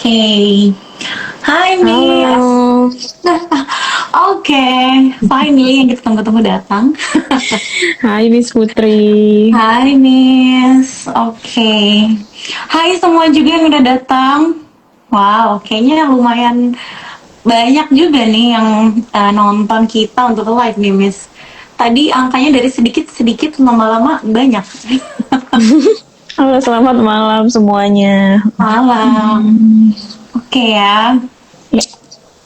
Okay. Hi, Miss. Halo, Oke, finally yang kita tunggu-tunggu datang. hai Miss Putri. Hai, Miss. Oke. Hai semua juga yang udah datang. Wow, kayaknya lumayan banyak juga nih yang nonton kita untuk live nih, Miss. Tadi angkanya dari sedikit-sedikit lama-lama banyak. Halo, selamat malam semuanya. Malam. Oke ya. Ya,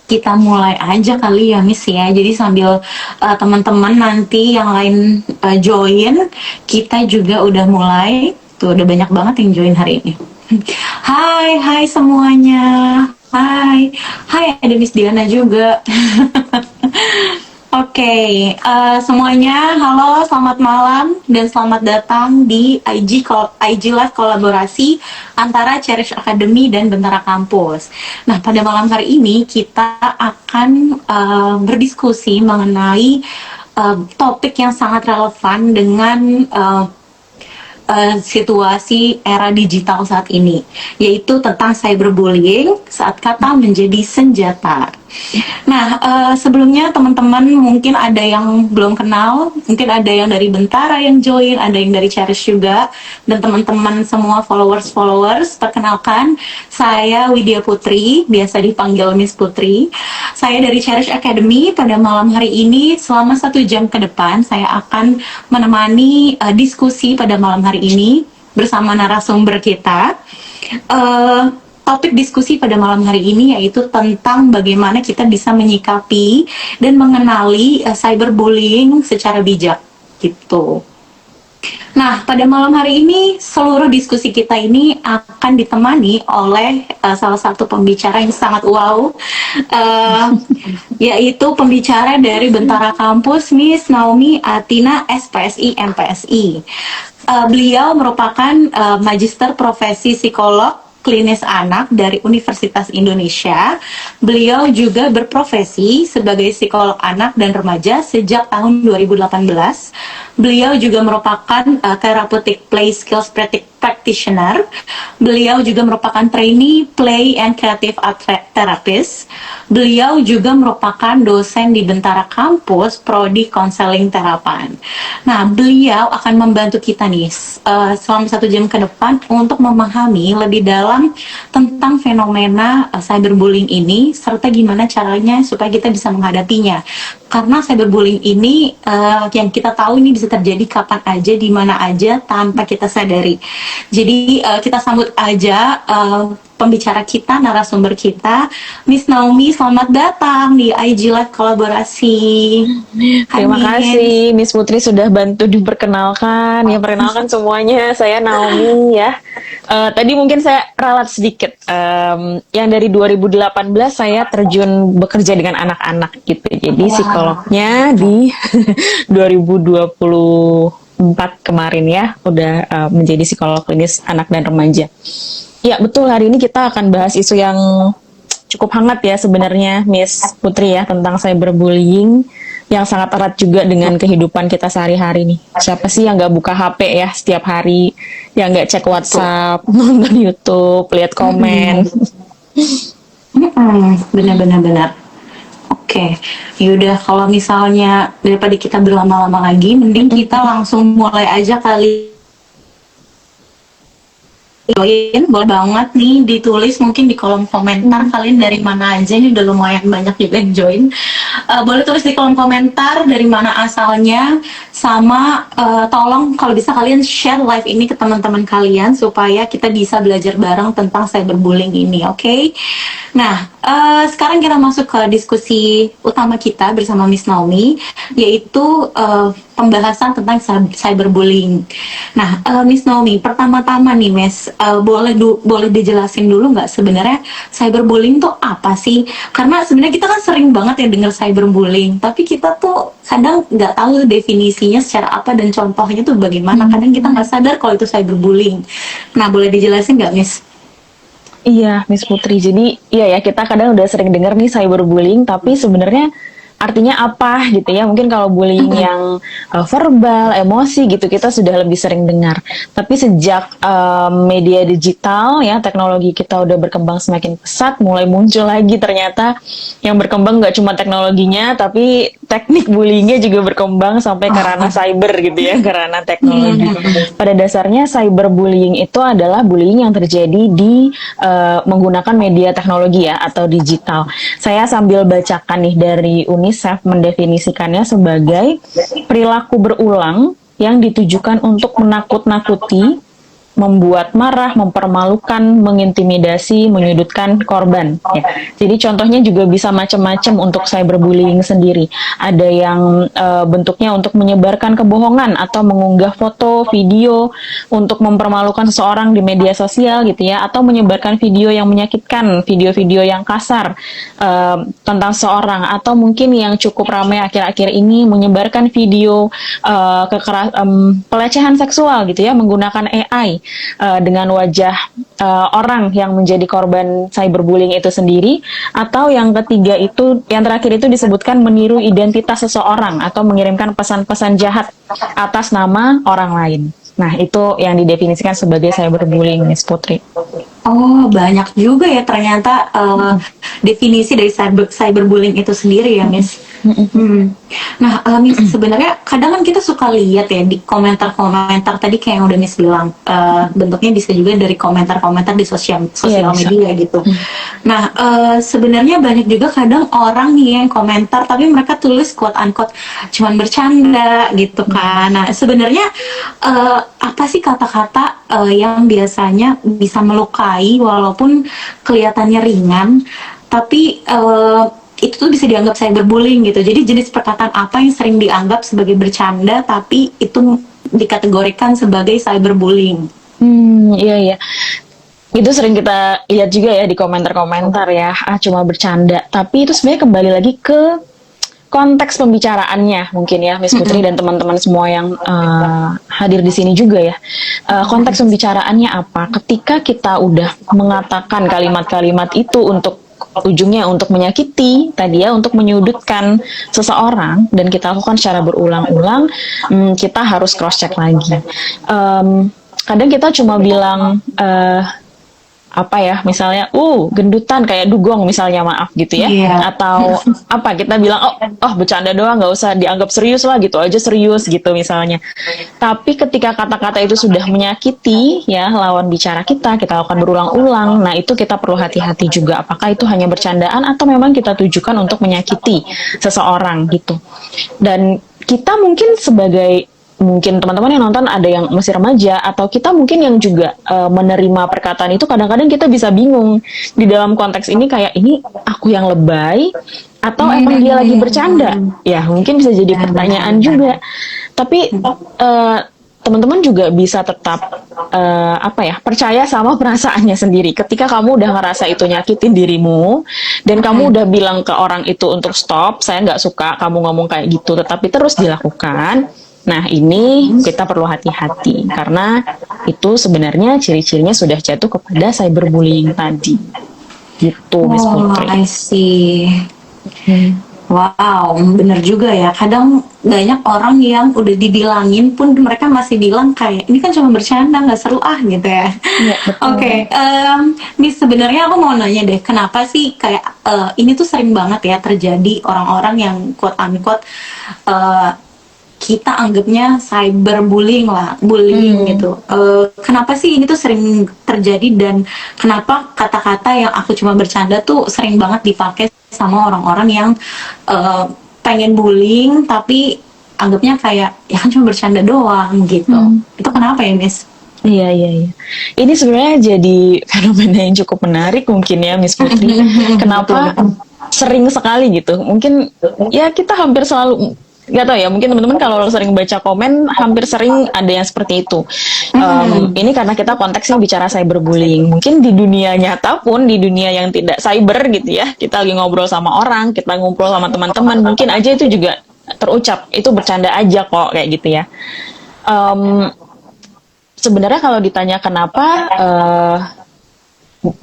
Kita mulai aja kali ya Miss ya. Jadi sambil teman-teman nanti yang lain join, kita juga udah mulai. Tuh udah banyak banget yang join hari ini. Hai semuanya. Hai ada Miss Diana juga. Oke, semuanya, halo, selamat malam dan selamat datang di IG Live kolaborasi antara Cherish Academy dan Bentara Kampus. Nah, pada malam hari ini kita akan berdiskusi mengenai topik yang sangat relevan dengan situasi era digital saat ini, yaitu tentang cyberbullying saat kata menjadi senjata. Nah, sebelumnya teman-teman mungkin ada yang belum kenal, mungkin ada yang dari Bentara yang join, ada yang dari Cherish juga, dan teman-teman semua followers, perkenalkan, saya Widya Putri, biasa dipanggil Miss Putri. Saya dari Cherish Academy. Pada malam hari ini, selama 1 jam ke depan, saya akan menemani diskusi pada malam hari ini bersama narasumber kita. Topik diskusi pada malam hari ini yaitu tentang bagaimana kita bisa menyikapi dan mengenali cyberbullying secara bijak gitu. Nah, pada malam hari ini seluruh diskusi kita ini akan ditemani oleh salah satu pembicara yang sangat wow, uh, yaitu pembicara dari Bentara Kampus, Miss Naomi Atina, SPSI, MPSI. Beliau merupakan magister profesi psikolog klinis anak dari Universitas Indonesia. Beliau juga berprofesi sebagai psikolog anak dan remaja sejak tahun 2018. Beliau juga merupakan therapeutic play skills practitioner. Beliau juga merupakan trainee play and creative art therapist. Beliau juga merupakan dosen di Bentara Kampus Prodi Konseling Terapan. Nah, beliau akan membantu kita nih selama 1 jam ke depan untuk memahami lebih dalam tentang fenomena cyberbullying ini serta gimana caranya supaya kita bisa menghadapinya. Karena cyberbullying ini yang kita tahu ini bisa terjadi kapan aja, di mana aja tanpa kita sadari. Jadi kita sambut aja pembicara kita, narasumber kita, Miss Naomi. Selamat datang di IG Live kolaborasi. terima kasih Miss Putri sudah bantu diperkenalkan. Ya, perkenalkan semuanya, saya Naomi ya. Tadi mungkin saya ralat sedikit. Yang dari 2018 saya terjun bekerja dengan anak-anak gitu. Jadi psikolognya di 2024 kemarin ya, udah menjadi psikolog klinis anak dan remaja. Ya betul, hari ini kita akan bahas isu yang cukup hangat ya sebenarnya Miss Putri ya, tentang cyberbullying yang sangat erat juga dengan kehidupan kita sehari-hari nih. Siapa sih yang nggak buka HP ya setiap hari, yang nggak cek WhatsApp, nonton YouTube, lihat komen. Benar-benar. Oke, yaudah kalau misalnya daripada kita berlama-lama lagi, mending kita langsung mulai aja kali. Join, boleh banget nih ditulis mungkin di kolom komentar kalian dari mana aja, ini udah lumayan banyak juga yang join. Boleh tulis di kolom komentar dari mana asalnya, sama tolong kalau bisa kalian share live ini ke teman-teman kalian supaya kita bisa belajar bareng tentang cyberbullying ini, oke? Nah, sekarang kita masuk ke diskusi utama kita bersama Miss Naomi, yaitu pembahasan tentang cyberbullying. Nah, Miss Naomi, pertama-tama nih, Miss, boleh dijelasin dulu nggak sebenarnya cyberbullying tuh apa sih? Karena sebenarnya kita kan sering banget ya dengar cyberbullying, tapi kita tuh kadang nggak tahu definisinya secara apa dan contohnya tuh bagaimana. Kadang kita nggak sadar kalau itu cyberbullying. Nah, boleh dijelasin nggak, Miss? Iya Miss Putri, jadi iya ya, kita kadang udah sering dengar nih cyberbullying, tapi sebenarnya artinya apa gitu ya. Mungkin kalau bullying yang verbal, emosi gitu kita sudah lebih sering dengar. Tapi sejak media digital ya, teknologi kita udah berkembang semakin pesat, mulai muncul lagi ternyata yang berkembang nggak cuma teknologinya, tapi teknik bullyingnya juga berkembang sampai ke ranah cyber gitu ya, ke ranah teknologi. Pada dasarnya cyberbullying itu adalah bullying yang terjadi di menggunakan media teknologi ya atau digital. Saya sambil bacakan nih dari UNICEF mendefinisikannya sebagai perilaku berulang yang ditujukan untuk menakut-nakuti, membuat marah, mempermalukan, mengintimidasi, menyudutkan korban. Ya. Jadi contohnya juga bisa macam-macam untuk cyberbullying sendiri. Ada yang bentuknya untuk menyebarkan kebohongan atau mengunggah foto, video untuk mempermalukan seseorang di media sosial gitu ya, atau menyebarkan video yang menyakitkan, video-video yang kasar tentang seseorang, atau mungkin yang cukup ramai akhir-akhir ini menyebarkan video pelecehan seksual gitu ya menggunakan AI dengan wajah orang yang menjadi korban cyberbullying itu sendiri, atau yang ketiga itu, yang terakhir itu disebutkan meniru identitas seseorang atau mengirimkan pesan-pesan jahat atas nama orang lain. Nah, itu yang didefinisikan sebagai cyberbullying, Miss Putri. Oh, banyak juga ya ternyata definisi dari cyberbullying itu sendiri ya, Miss. Nah, Miss, sebenarnya kadang kan kita suka lihat ya di komentar-komentar tadi kayak yang udah Miss bilang, bentuknya bisa juga dari komentar-komentar di sosial media gitu. Nah, sebenarnya banyak juga kadang orang nih yang komentar tapi mereka tulis quote unquote cuman bercanda gitu kan. Nah, sebenarnya apa sih kata-kata yang biasanya bisa melukai walaupun kelihatannya ringan, tapi itu tuh bisa dianggap cyberbullying gitu. Jadi jenis perkataan apa yang sering dianggap sebagai bercanda tapi itu dikategorikan sebagai cyberbullying? Iya iya. Itu sering kita lihat juga ya di komentar-komentar ya, cuma bercanda. Tapi itu sebenarnya kembali lagi ke konteks pembicaraannya mungkin ya, Miss Putri dan teman-teman semua yang hadir di sini juga ya. Konteks pembicaraannya apa? Ketika kita udah mengatakan kalimat-kalimat itu untuk ujungnya untuk menyakiti tadi ya, untuk menyudutkan seseorang, dan kita lakukan secara berulang-ulang, kita harus cross check lagi. Kadang kita cuma bilang apa ya, misalnya gendutan kayak dugong misalnya, maaf gitu ya, atau apa, kita bilang oh bercanda doang, nggak usah dianggap serius lah, gitu aja serius gitu misalnya. Tapi ketika kata-kata itu sudah menyakiti ya lawan bicara kita lakukan berulang-ulang, nah itu kita perlu hati-hati juga, apakah itu hanya bercandaan atau memang kita tujukan untuk menyakiti seseorang gitu. Dan kita mungkin sebagai, mungkin teman-teman yang nonton ada yang masih remaja, atau kita mungkin yang juga menerima perkataan itu, kadang-kadang kita bisa bingung di dalam konteks ini, kayak ini aku yang lebay atau emang dia lagi bercanda ya, mungkin bisa jadi pertanyaan juga. Tapi teman-teman juga bisa tetap percaya sama perasaannya sendiri. Ketika kamu udah ngerasa itu nyakitin dirimu dan kamu udah bilang ke orang itu untuk stop, saya nggak suka kamu ngomong kayak gitu, tetapi terus dilakukan. Nah, ini kita perlu hati-hati karena itu sebenarnya ciri-cirinya sudah jatuh kepada cyberbullying tadi. Gitu, Miss Putri. I see. Wow, bener juga ya. Kadang banyak orang yang udah dibilangin pun mereka masih bilang kayak ini kan cuma bercanda, nggak seru gitu ya. Oke, Miss, sebenarnya aku mau nanya deh, kenapa sih kayak ini tuh sering banget ya terjadi orang-orang yang quote unquote kita anggapnya cyberbullying gitu. Kenapa sih ini tuh sering terjadi, dan kenapa kata-kata yang aku cuma bercanda tuh sering banget dipakai sama orang-orang yang pengen bullying tapi anggapnya kayak ya kan cuma bercanda doang gitu. Itu kenapa ya, Miss? Iya. Ini sebenarnya jadi fenomena yang cukup menarik mungkin ya, Miss Putri. Kenapa sering sekali gitu? Mungkin ya kita hampir selalu, nggak tahu ya, mungkin teman-teman kalau sering baca komen hampir sering ada yang seperti itu. Ini karena kita konteksnya bicara cyberbullying. Mungkin di dunia nyata pun, di dunia yang tidak cyber gitu ya, kita lagi ngobrol sama orang, kita ngumpul sama teman-teman, mungkin aja itu juga terucap itu bercanda aja kok, kayak gitu ya. Sebenarnya kalau ditanya kenapa,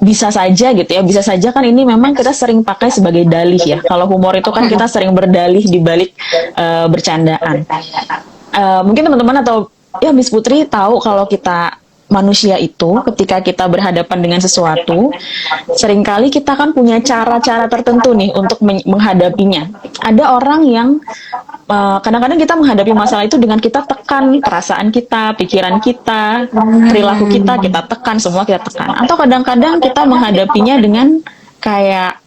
bisa saja gitu ya, bisa saja kan ini memang kita sering pakai sebagai dalih ya. Kalau humor itu kan kita sering berdalih di balik bercandaan. Mungkin teman-teman atau ya Miss Putri tahu kalau kita manusia itu ketika kita berhadapan dengan sesuatu, seringkali kita kan punya cara-cara tertentu nih untuk menghadapinya. Ada orang yang kadang-kadang kita menghadapi masalah itu dengan kita tekan perasaan kita, pikiran kita, perilaku kita tekan, semua kita tekan. Atau kadang-kadang kita menghadapinya dengan kayak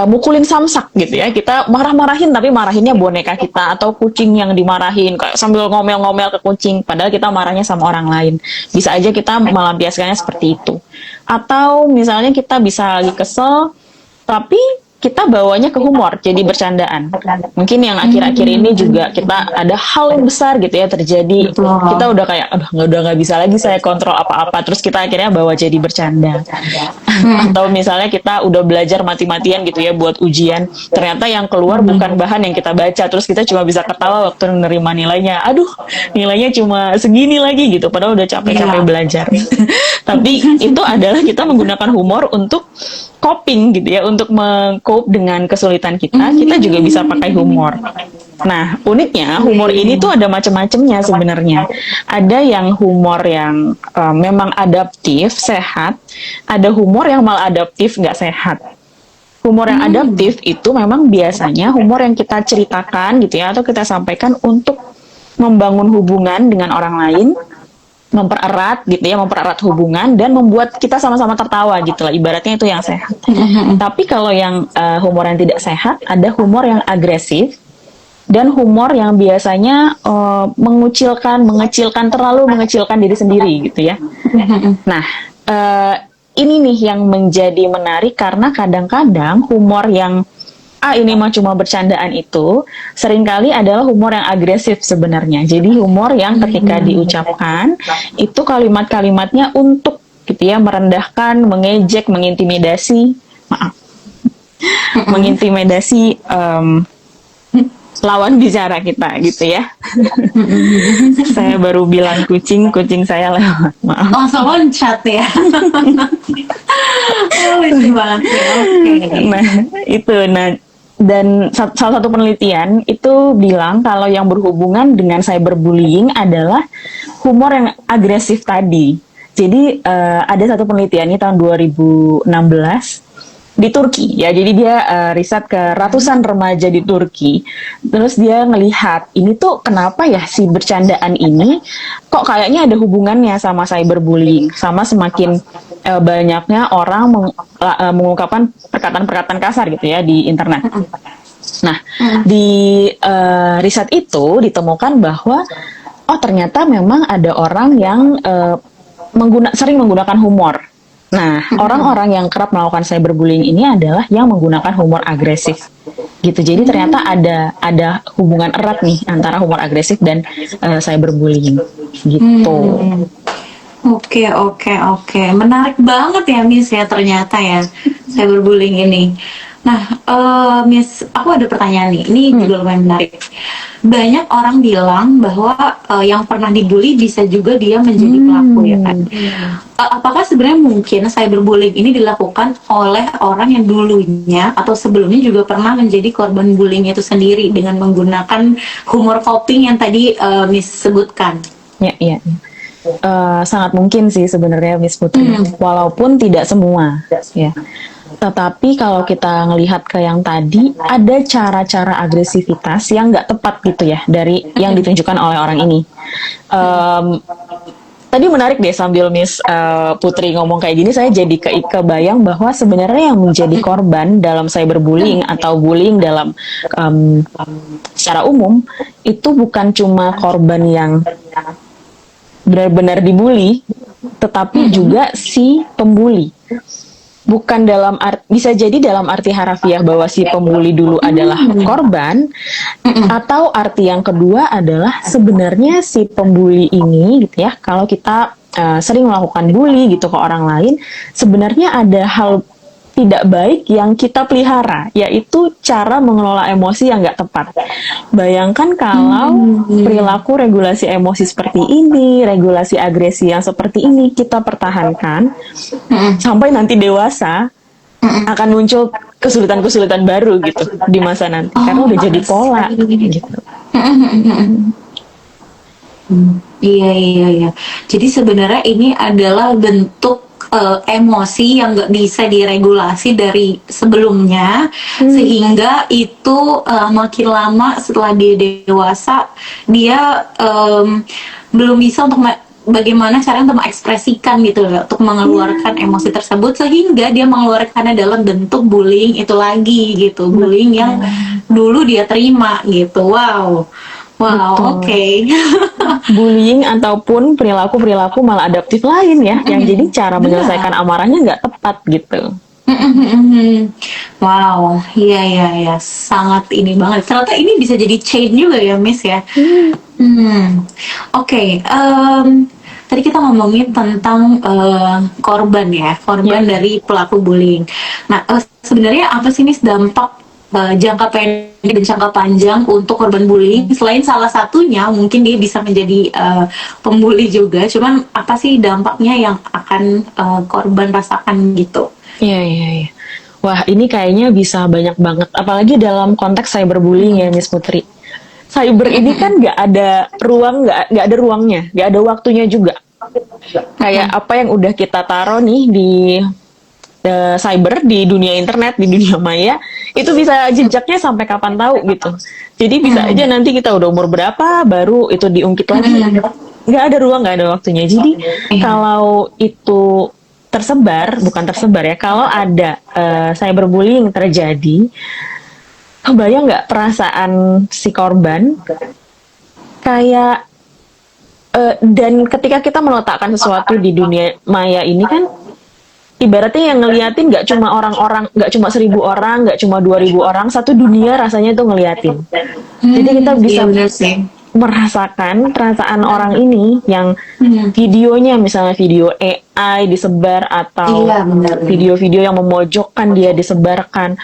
mukulin samsak gitu ya, kita marah-marahin tapi marahinnya boneka kita atau kucing yang dimarahin kayak sambil ngomel-ngomel ke kucing padahal kita marahnya sama orang lain. Bisa aja kita melampiaskannya seperti itu. Atau misalnya kita bisa lagi kesel tapi kita bawanya ke humor, jadi bercandaan. Mungkin yang akhir-akhir ini juga kita ada hal yang besar gitu ya terjadi. Kita udah kayak, udah nggak bisa lagi saya kontrol apa-apa. Terus kita akhirnya bawa jadi bercanda. Atau misalnya kita udah belajar mati-matian gitu ya buat ujian. Ternyata yang keluar bukan bahan yang kita baca. Terus kita cuma bisa ketawa waktu menerima nilainya. Aduh, nilainya cuma segini lagi gitu. Padahal udah capek-capek belajar. Tapi itu adalah kita menggunakan humor untuk coping gitu ya, untuk meng-cope dengan kesulitan kita juga bisa pakai humor. Nah, uniknya humor ini tuh ada macam-macamnya sebenarnya. Ada yang humor yang memang adaptif, sehat. Ada humor yang maladaptif, nggak sehat. Humor yang adaptif itu memang biasanya humor yang kita ceritakan gitu ya, atau kita sampaikan untuk membangun hubungan dengan orang lain, mempererat gitu ya, mempererat hubungan dan membuat kita sama-sama tertawa gitu lah, ibaratnya itu yang sehat. Tapi kalau yang humor yang tidak sehat, ada humor yang agresif dan humor yang biasanya mengecilkan diri sendiri gitu ya. Nah, ini nih yang menjadi menarik karena kadang-kadang humor yang ini mah cuma bercandaan itu seringkali adalah humor yang agresif sebenarnya. Jadi humor yang ketika diucapkan itu kalimat-kalimatnya untuk gitu ya merendahkan, mengejek, mengintimidasi, mengintimidasi lawan bicara kita gitu ya. Saya baru bilang kucing saya lewat. Maaf. Langsung loncat ya. Lucu banget ya. Okay. Nah, itu dan salah satu penelitian itu bilang kalau yang berhubungan dengan cyberbullying adalah humor yang agresif tadi. Jadi ada satu penelitian ini tahun 2016 di Turki ya. Jadi dia riset ke ratusan remaja di Turki. Terus dia ngelihat ini tuh kenapa ya si bercandaan ini kok kayaknya ada hubungannya sama cyberbullying, sama semakin banyaknya orang mengungkapkan perkataan-perkataan kasar gitu ya di internet. Nah, di riset itu ditemukan bahwa ternyata memang ada orang yang sering menggunakan humor. Nah, orang-orang yang kerap melakukan cyberbullying ini adalah yang menggunakan humor agresif. Gitu. Jadi ternyata ada hubungan erat nih antara humor agresif dan cyberbullying. Gitu. Oke. Menarik banget ya Miss ya ternyata ya cyberbullying ini. Nah, Miss, aku ada pertanyaan nih. Ini juga lumayan menarik. Banyak orang bilang bahwa yang pernah dibully bisa juga dia menjadi pelaku ya kan. Apakah sebenarnya mungkin cyberbullying ini dilakukan oleh orang yang dulunya atau sebelumnya juga pernah menjadi korban bullying itu sendiri dengan menggunakan humor coping yang tadi Miss sebutkan? Iya. Sangat mungkin sih sebenarnya Miss Putri, walaupun tidak semua ya. Tetapi kalau kita ngelihat ke yang tadi, ada cara-cara agresivitas yang nggak tepat gitu ya dari yang ditunjukkan oleh orang ini. Tadi menarik deh sambil Miss Putri ngomong kayak gini, saya jadi kebayang bahwa sebenarnya yang menjadi korban dalam cyberbullying atau bullying dalam secara umum itu bukan cuma korban yang benar-benar dibully, tetapi juga si pembuli. Bukan bisa jadi dalam arti harafiah bahwa si pembuli dulu adalah korban, atau arti yang kedua adalah sebenarnya si pembuli ini gitu ya, kalau kita sering melakukan bully gitu ke orang lain, sebenarnya ada hal tidak baik yang kita pelihara, yaitu cara mengelola emosi yang nggak tepat. Bayangkan kalau perilaku regulasi emosi seperti ini, regulasi agresi yang seperti ini kita pertahankan sampai nanti dewasa, akan muncul kesulitan-kesulitan baru gitu di masa nanti karena udah jadi pola gitu. Iya, iya, iya. Jadi sebenarnya ini adalah bentuk emosi yang nggak bisa diregulasi dari sebelumnya, sehingga itu makin lama setelah dia dewasa, dia belum bisa untuk bagaimana caranya untuk mengekspresikan gitu loh, untuk mengeluarkan emosi tersebut, sehingga dia mengeluarkannya dalam bentuk bullying itu lagi gitu, bullying yang dulu dia terima gitu. Wow. Wow, oke. Bullying ataupun perilaku-perilaku maladaptif lain ya, yang jadi cara menyelesaikan amarahnya nggak tepat gitu. Wow, iya, iya, iya, sangat ini banget. Ternyata ini bisa jadi chain juga ya, Miss ya. Oke, tadi kita ngomongin tentang korban ya, korban dari pelaku bullying. Nah, sebenarnya apa sih Miss dampak jangka pendek dan jangka panjang untuk korban bullying? Selain salah satunya mungkin dia bisa menjadi pembuli juga, cuman apa sih dampaknya yang akan korban rasakan gitu? Iya, iya, iya. Wah, ini kayaknya bisa banyak banget, apalagi dalam konteks cyberbullying ya, Miss Putri. Cyber ini kan nggak ada ruang, nggak ada ruangnya, nggak ada waktunya juga. Kayak apa yang udah kita taruh nih di cyber, di dunia internet, di dunia maya, itu bisa jejaknya sampai kapan tahu gitu. Jadi bisa aja nanti kita udah umur berapa baru itu diungkit lagi. Nggak ada ruang, nggak ada waktunya. Jadi kalau itu tersebar, bukan tersebar ya, kalau ada cyberbullying terjadi, kebayang nggak perasaan si korban kayak dan ketika kita meletakkan sesuatu di dunia maya ini kan ibaratnya yang ngeliatin nggak cuma orang-orang, nggak cuma 1.000 orang, nggak cuma 2.000 orang, satu dunia rasanya tuh ngeliatin. Jadi kita bisa merasakan perasaan orang ini yang videonya, misalnya video AI disebar atau video-video yang memojokkan dia disebarkan.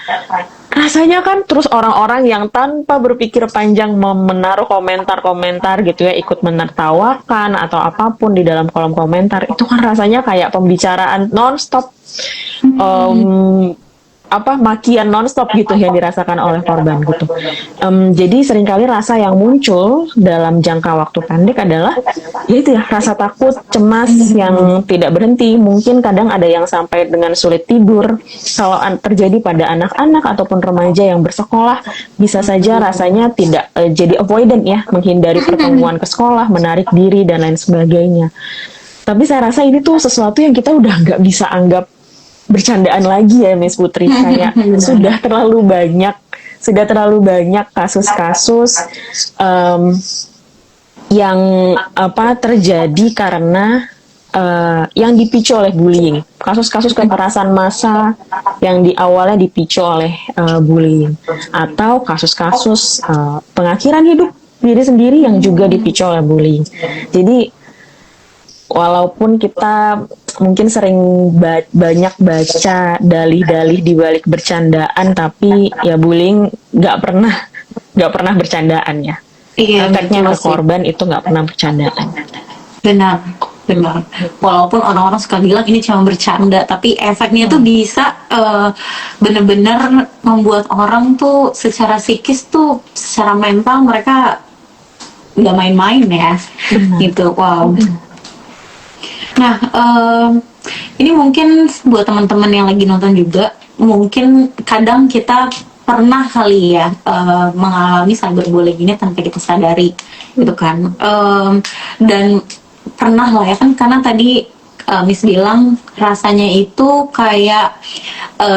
Rasanya kan terus orang-orang yang tanpa berpikir panjang menaruh komentar-komentar gitu ya, ikut menertawakan atau apapun di dalam kolom komentar, itu kan rasanya kayak pembicaraan nonstop, makian nonstop gitu yang dirasakan oleh korban gitu. Jadi seringkali rasa yang muncul dalam jangka waktu pendek adalah ya itu ya, rasa takut, cemas yang tidak berhenti. Mungkin kadang ada yang sampai dengan sulit tidur. Kalau terjadi pada anak-anak ataupun remaja yang bersekolah, bisa saja rasanya tidak jadi avoidant ya, menghindari pertemuan ke sekolah, menarik diri dan lain sebagainya. Tapi saya rasa ini tuh sesuatu yang kita udah nggak bisa anggap bercandaan lagi ya, Miss Putri. Kayak sudah terlalu banyak kasus-kasus yang terjadi karena yang dipicu oleh bullying. Kasus-kasus kekerasan massa yang di awalnya dipicu oleh bullying, atau kasus-kasus pengakhiran hidup diri sendiri yang juga dipicu oleh bullying. Jadi walaupun kita mungkin sering banyak baca dalih-dalih di balik bercandaan, tapi ya bullying nggak pernah bercandaan ya. Iya, efeknya ke korban itu nggak pernah bercandaan. Benar. Walaupun orang-orang suka bilang ini cuma bercanda, tapi efeknya tuh bisa benar-benar membuat orang tuh secara psikis tuh, secara mental mereka nggak main-main ya. Gitu. Wow. Nah, ini mungkin buat teman-teman yang lagi nonton juga, mungkin kadang kita pernah kali ya mengalami cyberbullying ini tanpa kita sadari, gitu kan. Dan pernah lah ya kan, karena tadi Miss bilang rasanya itu kayak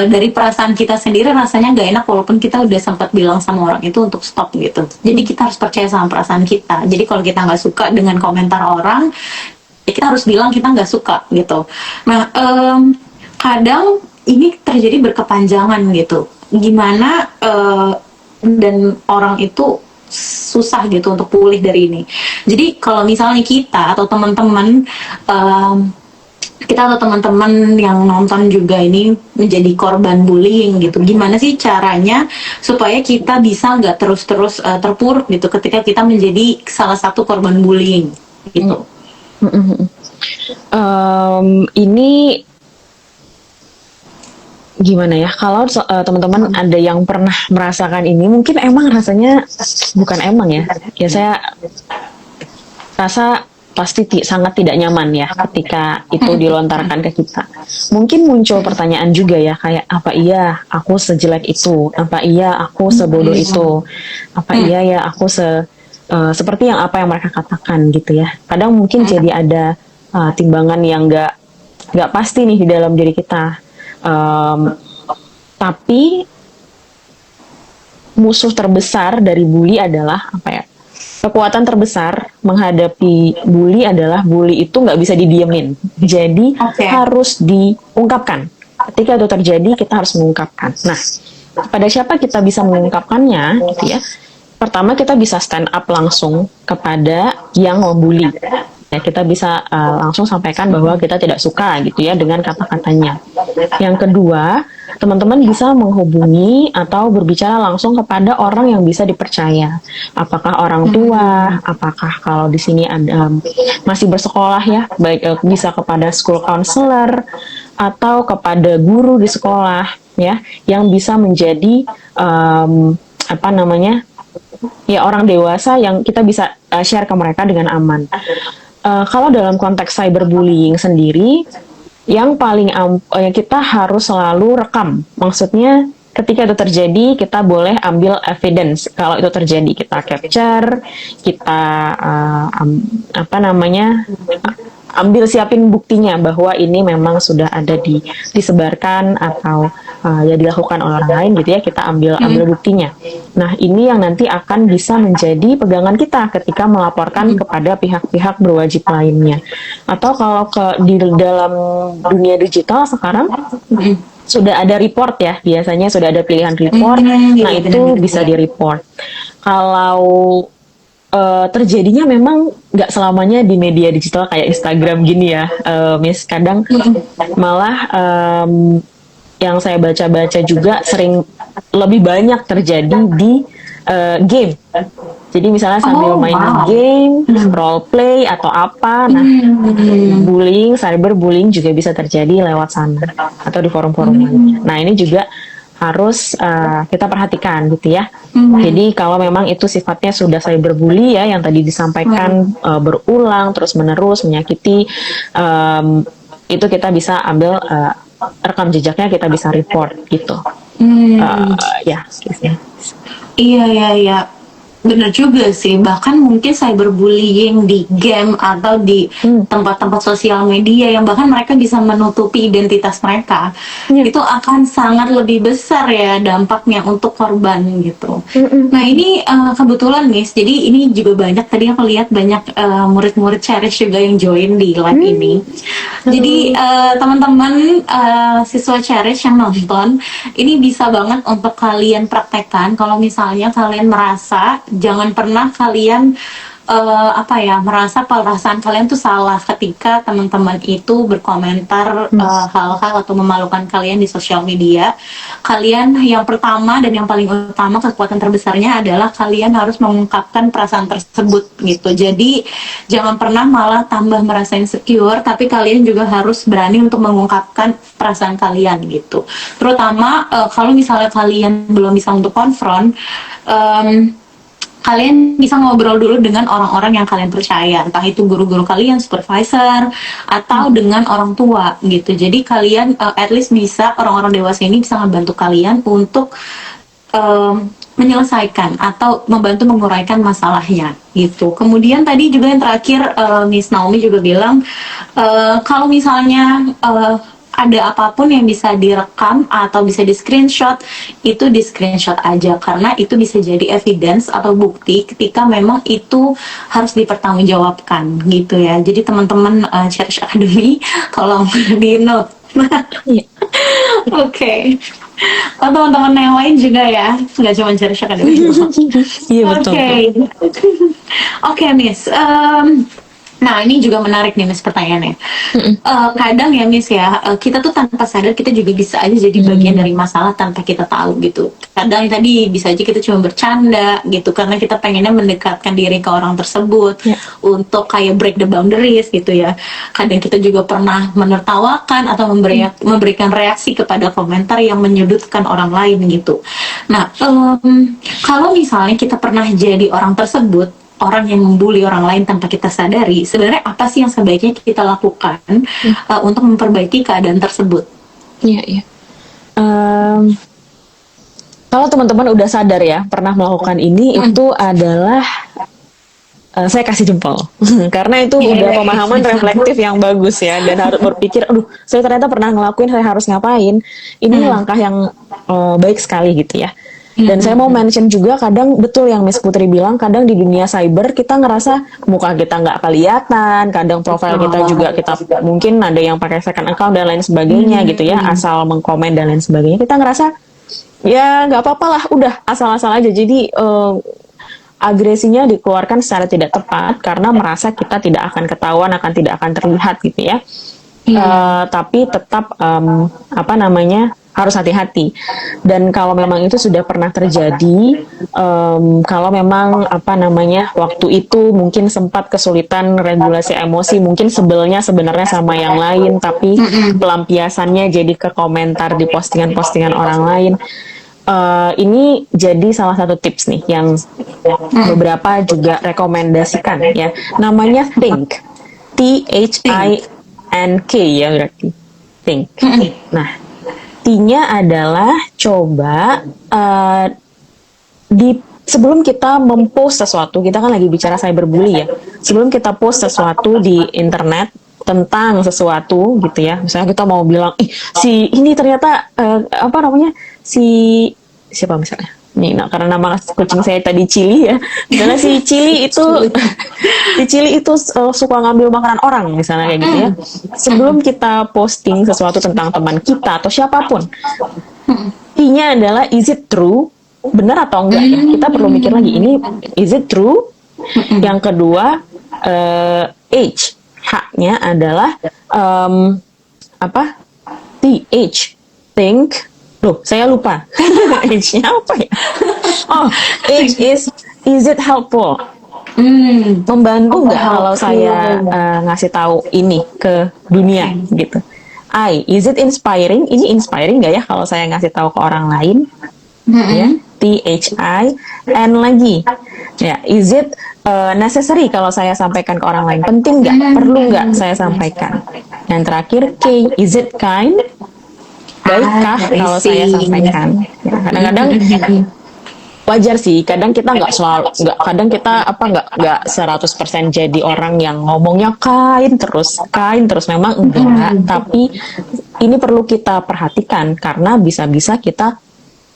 dari perasaan kita sendiri rasanya nggak enak, walaupun kita udah sempat bilang sama orang itu untuk stop gitu. Jadi kita harus percaya sama perasaan kita. Jadi kalau kita nggak suka dengan komentar orang, ya kita harus bilang kita nggak suka gitu. Nah, kadang ini terjadi berkepanjangan gitu. Gimana dan orang itu susah gitu untuk pulih dari ini. Jadi kalau misalnya kita atau teman-teman kita atau teman-teman yang nonton juga ini menjadi korban bullying gitu. Gimana sih caranya supaya kita bisa nggak terus-terus terpuruk gitu ketika kita menjadi salah satu korban bullying gitu. Ini gimana ya, kalau teman-teman ada yang pernah merasakan ini, mungkin emang rasanya, bukan emang ya, ya saya rasa pasti sangat tidak nyaman ya ketika itu dilontarkan ke kita. Mungkin muncul pertanyaan juga ya, kayak apa iya aku sejelek itu, apa iya aku sebodoh itu, apa iya ya aku seperti yang apa yang mereka katakan gitu ya. Kadang mungkin jadi ada timbangan yang nggak pasti nih di dalam diri kita. Tapi musuh terbesar dari bully adalah apa ya? Kekuatan terbesar menghadapi bully adalah bully itu nggak bisa didiemin. Jadi harus diungkapkan. Ketika itu terjadi, kita harus mengungkapkan. Nah, pada siapa kita bisa mengungkapkannya, gitu ya? Pertama, kita bisa stand up langsung kepada yang membuli. Ya, kita bisa langsung sampaikan bahwa kita tidak suka gitu ya dengan kata-katanya. Yang kedua, teman-teman bisa menghubungi atau berbicara langsung kepada orang yang bisa dipercaya. Apakah orang tua, apakah kalau di sini ada masih bersekolah ya, baik bisa kepada school counselor atau kepada guru di sekolah ya, yang bisa menjadi ya orang dewasa yang kita bisa share ke mereka dengan aman. Kalau dalam konteks cyberbullying sendiri, yang paling yang kita harus selalu rekam. Maksudnya ketika itu terjadi, kita boleh ambil evidence. Kalau itu terjadi, kita capture, kita ambil siapin buktinya bahwa ini memang sudah ada disebarkan atau ya dilakukan oleh orang lain gitu ya, kita ambil buktinya. Nah, ini yang nanti akan bisa menjadi pegangan kita ketika melaporkan kepada pihak-pihak berwajib lainnya. Atau kalau di dalam dunia digital sekarang sudah ada report ya, biasanya sudah ada pilihan report. Nah, itu bisa di-report. Kalau terjadinya memang nggak selamanya di media digital kayak Instagram gini ya, Miss. Kadang malah yang saya baca-baca juga sering lebih banyak terjadi di game. Jadi misalnya sambil main game, role play atau apa, nah bullying, cyberbullying juga bisa terjadi lewat sana atau di forum-forum lainnya. Nah, ini juga harus kita perhatikan gitu ya. Jadi kalau memang itu sifatnya sudah cyberbully ya, yang tadi disampaikan berulang terus menerus menyakiti, itu kita bisa ambil rekam jejaknya, kita bisa report gitu. Ya. Iya. Bener juga sih, bahkan mungkin cyberbullying di game atau di tempat-tempat sosial media yang bahkan mereka bisa menutupi identitas mereka, itu akan sangat lebih besar ya dampaknya untuk korban gitu. Nah, ini kebetulan Miss, jadi ini juga banyak, tadi aku lihat banyak murid-murid Cherish juga yang join di live ini. Jadi teman-teman siswa Cherish yang nonton, ini bisa banget untuk kalian praktekkan kalau misalnya kalian merasa, jangan pernah kalian merasa perasaan kalian tuh salah ketika teman-teman itu berkomentar hal-hal atau memalukan kalian di sosial media. Kalian yang pertama dan yang paling utama, kekuatan terbesarnya adalah kalian harus mengungkapkan perasaan tersebut gitu. Jadi jangan pernah malah tambah merasa insecure, tapi kalian juga harus berani untuk mengungkapkan perasaan kalian gitu. Terutama kalau misalnya kalian belum bisa untuk konfront, kalian bisa ngobrol dulu dengan orang-orang yang kalian percaya, entah itu guru-guru kalian, supervisor, atau dengan orang tua gitu. Jadi kalian at least bisa, orang-orang dewasa ini bisa membantu kalian untuk menyelesaikan atau membantu menguraikan masalahnya gitu. Kemudian tadi juga yang terakhir Miss Naomi juga bilang kalau misalnya ada apapun yang bisa direkam atau bisa di screenshot, itu di screenshot aja, karena itu bisa jadi evidence atau bukti ketika memang itu harus dipertanggungjawabkan gitu ya. Jadi teman-teman Cherish Academy tolong di note. Oke. Oh, teman-teman yang lain juga ya, nggak cuma Cherish Academy. Iya, betul. Oke, Miss. Nah, ini juga menarik nih Miss pertanyaannya. Kadang ya Miss ya, kita tuh tanpa sadar kita juga bisa aja jadi bagian dari masalah tanpa kita tahu gitu. Kadang tadi bisa aja kita cuma bercanda gitu karena kita pengennya mendekatkan diri ke orang tersebut untuk kayak break the boundaries gitu ya. Kadang kita juga pernah menertawakan atau memberikan reaksi kepada komentar yang menyudutkan orang lain gitu. Nah, kalau misalnya kita pernah jadi orang tersebut, orang yang membuli orang lain tanpa kita sadari, sebenarnya apa sih yang sebaiknya kita lakukan untuk memperbaiki keadaan tersebut? Iya, iya. Kalau teman-teman udah sadar ya, pernah melakukan ini, itu adalah saya kasih jempol. Karena itu udah pemahaman reflektif yang bagus ya, dan harus berpikir, aduh, saya ternyata pernah ngelakuin, saya harus ngapain. Ini langkah yang baik sekali gitu ya. Dan saya mau mention juga kadang betul yang Miss Putri bilang, kadang di dunia cyber kita ngerasa muka kita nggak kelihatan, kadang profil kita juga kita mungkin ada yang pakai second account dan lain sebagainya gitu ya, asal mengkomen dan lain sebagainya. Kita ngerasa ya nggak apa-apa lah, udah asal-asal aja. Jadi agresinya dikeluarkan secara tidak tepat karena merasa kita tidak akan ketahuan, tidak akan terlihat gitu ya. Tapi tetap apa namanya, harus hati-hati. Dan kalau memang itu sudah pernah terjadi, kalau memang apa namanya waktu itu mungkin sempat kesulitan regulasi emosi, mungkin sebelnya sebenarnya sama yang lain, tapi pelampiasannya jadi ke komentar di postingan-postingan orang lain. Ini jadi salah satu tips nih yang beberapa juga rekomendasikan ya. Namanya think, THINK ya berarti think. Nah, T-nya adalah coba sebelum kita mempost sesuatu, kita kan lagi bicara cyberbully ya. Sebelum kita post sesuatu di internet tentang sesuatu gitu ya, misalnya kita mau bilang, si ini ternyata apa namanya, siapa misalnya? Nih, nah, karena nama kucing saya tadi Chili ya, karena si Chili itu suka ngambil makanan orang misalnya kayak gitu ya. Sebelum kita posting sesuatu tentang teman kita atau siapapun, T-nya adalah is it true, benar atau enggak ya? Kita perlu mikir lagi, ini is it true? Yang kedua, H-nya adalah apa? TH, think. Loh, saya lupa. H-nya apa ya? Oh, H is it helpful? Membantu nggak kalau saya ngasih tahu ini ke dunia gitu? I, is it inspiring? Ini inspiring nggak ya kalau saya ngasih tahu ke orang lain? Ya, THI, N lagi. Ya, is it necessary kalau saya sampaikan ke orang lain? Penting nggak? Perlu nggak saya sampaikan? Dan terakhir K, is it kind? Baikkah kalau saya sampaikan? Ya, kadang-kadang wajar sih. Kadang kita kadang kita nggak 100% jadi orang yang ngomongnya kain terus. Memang enggak. Tapi ini perlu kita perhatikan karena bisa-bisa kita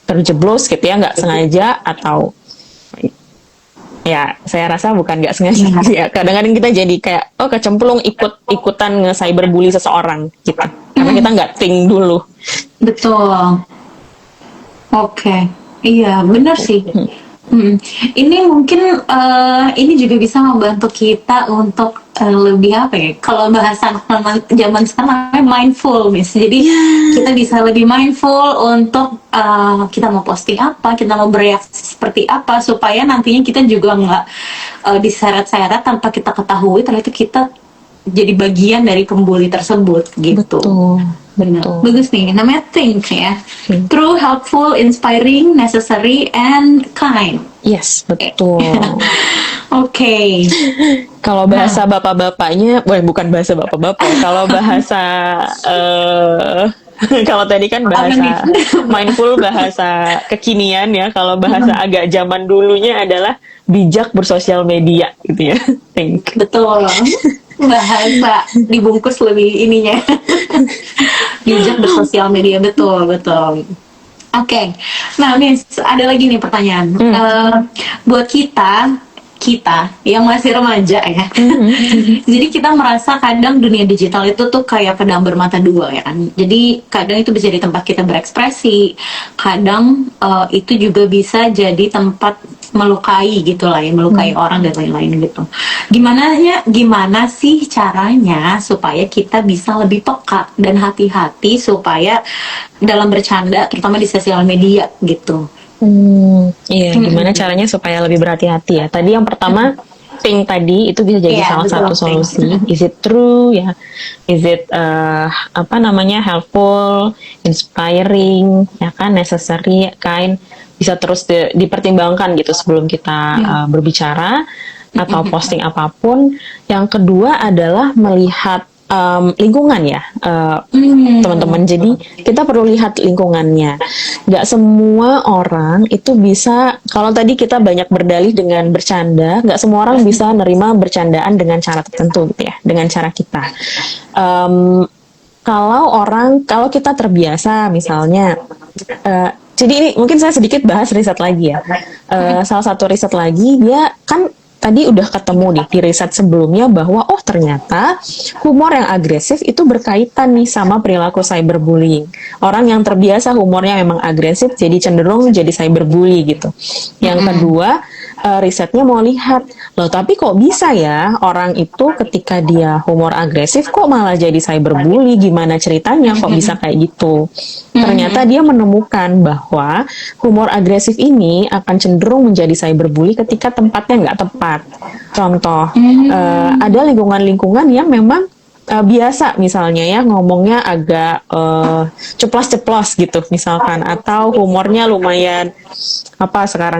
terjeblos gitu ya, nggak sengaja atau ya saya rasa bukan nggak sengaja ya. Kadang-kadang kita jadi kayak kecemplung ikutan nge-cyberbully seseorang gitu. Karena kita nggak think dulu. Betul. Oke. Iya, benar sih. Ini mungkin ini juga bisa membantu kita untuk lebih apa ya? Kalau bahasa zaman sekarang namanya mindful, Miss. Jadi kita bisa lebih mindful untuk kita mau posting apa, kita mau bereaksi seperti apa, supaya nantinya kita juga nggak diseret-seret tanpa kita ketahui ternyata kita jadi bagian dari pembuli tersebut gitu. Benar. Bagus nih, namanya think ya. True, helpful, inspiring, necessary, and kind. Yes, betul. Oke. Kalau bahasa bapak-bapaknya, bukan bahasa bapak-bapak. Kalau bahasa kalau tadi kan bahasa mindful, bahasa kekinian ya. Kalau bahasa agak zaman dulunya adalah bijak bersosial media gitu ya. Think. Betul. Bahasa dibungkus lebih ininya. Bijak bersosial media, betul. Oke. Nah, Miss, ada lagi nih pertanyaan. Buat kita yang masih remaja ya. Jadi kita merasa kadang dunia digital itu tuh kayak pedang bermata dua ya kan. Jadi kadang itu bisa jadi tempat kita berekspresi, kadang itu juga bisa jadi tempat melukai gitu lah ya, melukai orang dan lain-lain gitu. Gimana sih caranya supaya kita bisa lebih peka dan hati-hati supaya dalam bercanda, terutama di sosial media gitu. Iya, gimana caranya supaya lebih berhati-hati ya. Tadi yang pertama, think tadi itu bisa jadi Iya, salah betul. satu solusi. Is it true ya? Is it apa namanya, helpful, inspiring, ya kan, necessary, kind, bisa terus dipertimbangkan gitu sebelum kita berbicara atau posting apapun. Yang kedua adalah melihat lingkungan ya, teman-teman. Jadi kita perlu lihat lingkungannya. Nggak semua orang itu bisa, kalau tadi kita banyak berdalih dengan bercanda, nggak semua orang bisa nerima bercandaan dengan cara tertentu gitu ya, dengan cara kita. Kalau kita terbiasa misalnya, jadi ini mungkin saya sedikit bahas riset lagi ya. Salah satu riset lagi, dia kan tadi udah ketemu nih di riset sebelumnya bahwa ternyata humor yang agresif itu berkaitan nih sama perilaku cyberbullying. Orang yang terbiasa humornya memang agresif jadi cenderung jadi cyberbully gitu. Yang kedua, risetnya mau lihat, loh tapi kok bisa ya orang itu ketika dia humor agresif kok malah jadi cyberbully, gimana ceritanya kok bisa kayak gitu. Ternyata dia menemukan bahwa humor agresif ini akan cenderung menjadi cyberbully ketika tempatnya nggak tepat. Contoh, ada lingkungan-lingkungan yang memang biasa misalnya ya ngomongnya agak ceplos-ceplos gitu misalkan, atau humornya lumayan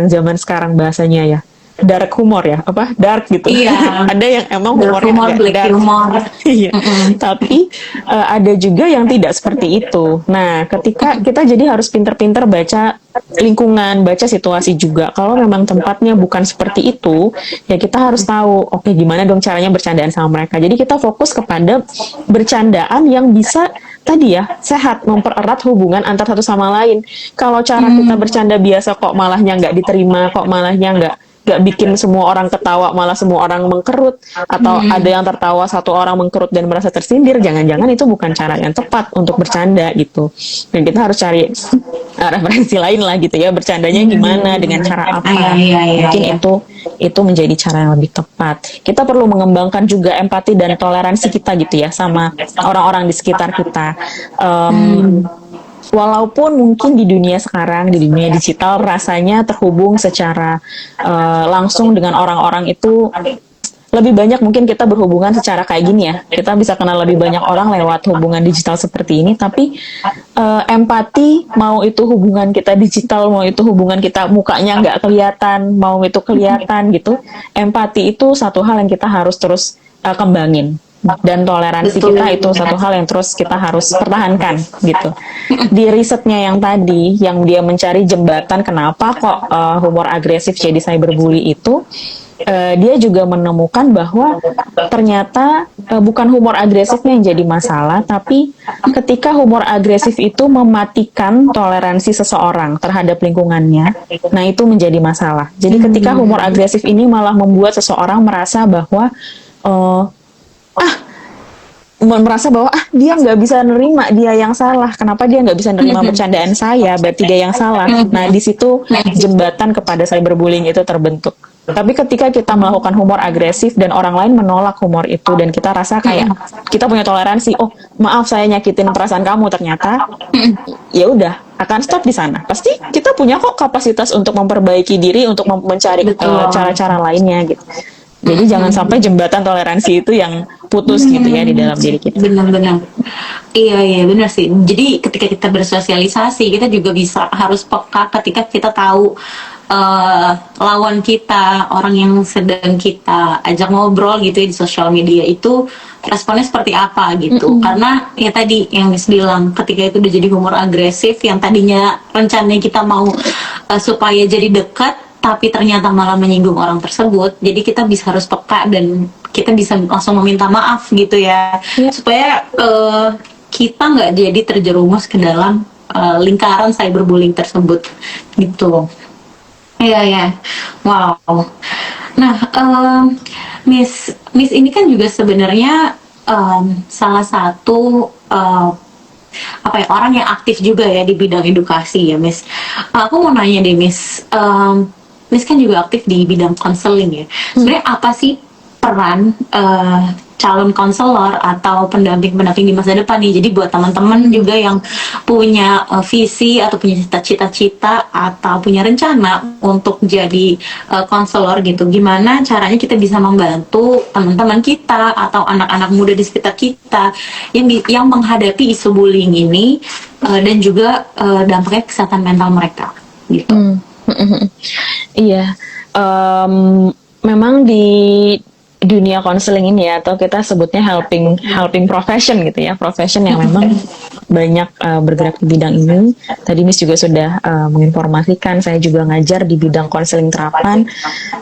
zaman sekarang bahasanya ya dark humor ya, dark gitu. Iya. Ada yang emang Dark humornya humor, agak black dark. humor. Iya. Tapi ada juga yang tidak seperti itu. Nah, ketika kita jadi harus pinter-pinter baca lingkungan, baca situasi juga. Kalau memang tempatnya bukan seperti itu, ya kita harus tahu, oke, gimana dong caranya bercandaan sama mereka. Jadi kita fokus kepada bercandaan yang bisa tadi ya, sehat, mempererat hubungan antar satu sama lain. Kalau cara kita bercanda biasa kok malahnya nggak diterima, kok malahnya nggak bikin semua orang ketawa, malah semua orang mengkerut, atau ada yang tertawa satu orang mengkerut dan merasa tersindir, jangan-jangan itu bukan cara yang tepat untuk bercanda gitu. Dan kita harus cari referensi lain lah gitu ya, bercandanya gimana, dengan cara apa. Mungkin itu menjadi cara yang lebih tepat. Kita perlu mengembangkan juga empati dan toleransi kita gitu ya sama orang-orang di sekitar kita. Walaupun mungkin di dunia sekarang, di dunia digital, rasanya terhubung secara langsung dengan orang-orang itu lebih banyak, mungkin kita berhubungan secara kayak gini ya. Kita bisa kenal lebih banyak orang lewat hubungan digital seperti ini, tapi empati, mau itu hubungan kita digital, mau itu hubungan kita mukanya nggak kelihatan, mau itu kelihatan gitu, empati itu satu hal yang kita harus terus kembangin. Dan toleransi kita itu satu hal yang terus kita harus pertahankan gitu. Di risetnya yang tadi, yang dia mencari jembatan kenapa kok humor agresif jadi cyberbully itu, dia juga menemukan bahwa ternyata bukan humor agresifnya yang jadi masalah, tapi ketika humor agresif itu mematikan toleransi seseorang terhadap lingkungannya, nah itu menjadi masalah. Jadi ketika humor agresif ini malah membuat seseorang merasa bahwa merasa bahwa dia nggak bisa nerima, dia yang salah, kenapa dia nggak bisa nerima bercandaan saya, berarti dia yang salah. Nah di situ jembatan kepada cyberbullying itu terbentuk. Tapi ketika kita melakukan humor agresif dan orang lain menolak humor itu, dan kita rasa kayak kita punya toleransi, maaf saya nyakitin perasaan kamu, ternyata ya udah akan stop di sana. Pasti kita punya kok kapasitas untuk memperbaiki diri, untuk mencari cara-cara lainnya gitu. Jadi jangan sampai jembatan toleransi itu yang putus gitu ya di dalam diri kita. Benar-benar. Iya benar sih. Jadi ketika kita bersosialisasi, kita juga harus peka ketika kita tahu lawan kita, orang yang sedang kita ajak ngobrol gitu ya di sosial media itu responnya seperti apa gitu. Karena ya tadi yang Miss bilang, ketika itu udah jadi humor agresif yang tadinya rencananya kita mau supaya jadi dekat, tapi ternyata malah menyinggung orang tersebut. Jadi kita harus peka dan kita bisa langsung meminta maaf gitu ya, supaya kita nggak jadi terjerumus ke dalam lingkaran cyberbullying tersebut gitu. Iya. Wow. Nah, Miss ini kan juga sebenarnya salah satu orang yang aktif juga ya di bidang edukasi ya, Miss. Aku mau nanya deh, Miss. Miss kan juga aktif di bidang konseling ya. Sebenarnya apa sih peran calon konselor atau pendamping-pendamping di masa depan nih? Jadi buat teman-teman juga yang punya visi atau punya cita-cita atau punya rencana untuk jadi konselor gitu, gimana caranya kita bisa membantu teman-teman kita atau anak-anak muda di sekitar kita yang menghadapi isu bullying ini dan juga dampaknya kesehatan mental mereka gitu. Iya, memang di dunia konseling ini ya, atau kita sebutnya helping profession gitu ya, profession yang memang banyak bergerak di bidang ini. Tadi Miss juga sudah menginformasikan, saya juga ngajar di bidang konseling terapan.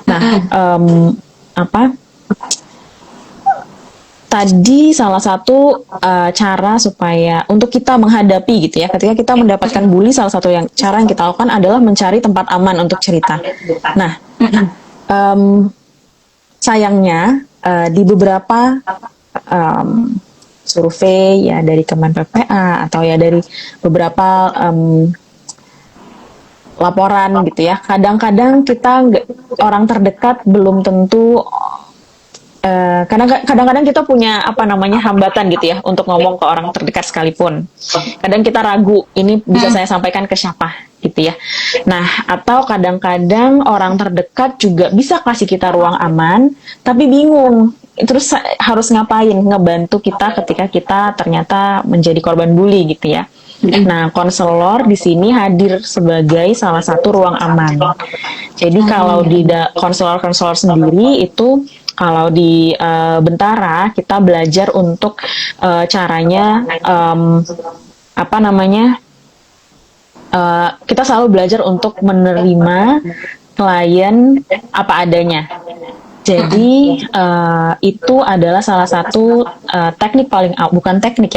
Nah, tadi salah satu cara supaya untuk kita menghadapi gitu ya, ketika kita mendapatkan bully, salah satu cara yang kita lakukan adalah mencari tempat aman untuk cerita. Nah, sayangnya di beberapa survei ya dari Kemen PPA atau ya dari beberapa laporan gitu ya, kadang-kadang orang terdekat belum tentu kadang-kadang kita punya hambatan gitu ya untuk ngomong ke orang terdekat sekalipun. Kadang kita ragu, ini bisa saya sampaikan ke siapa gitu ya. Nah, atau kadang-kadang orang terdekat juga bisa kasih kita ruang aman, tapi bingung. Terus harus ngapain? Ngebantu kita ketika kita ternyata menjadi korban bully gitu ya. Nah, konselor di sini hadir sebagai salah satu ruang aman. Jadi kalau di konselor-konselor sendiri itu, kalau di Bentara kita belajar untuk caranya kita selalu belajar untuk menerima klien apa adanya. Jadi itu adalah salah satu teknik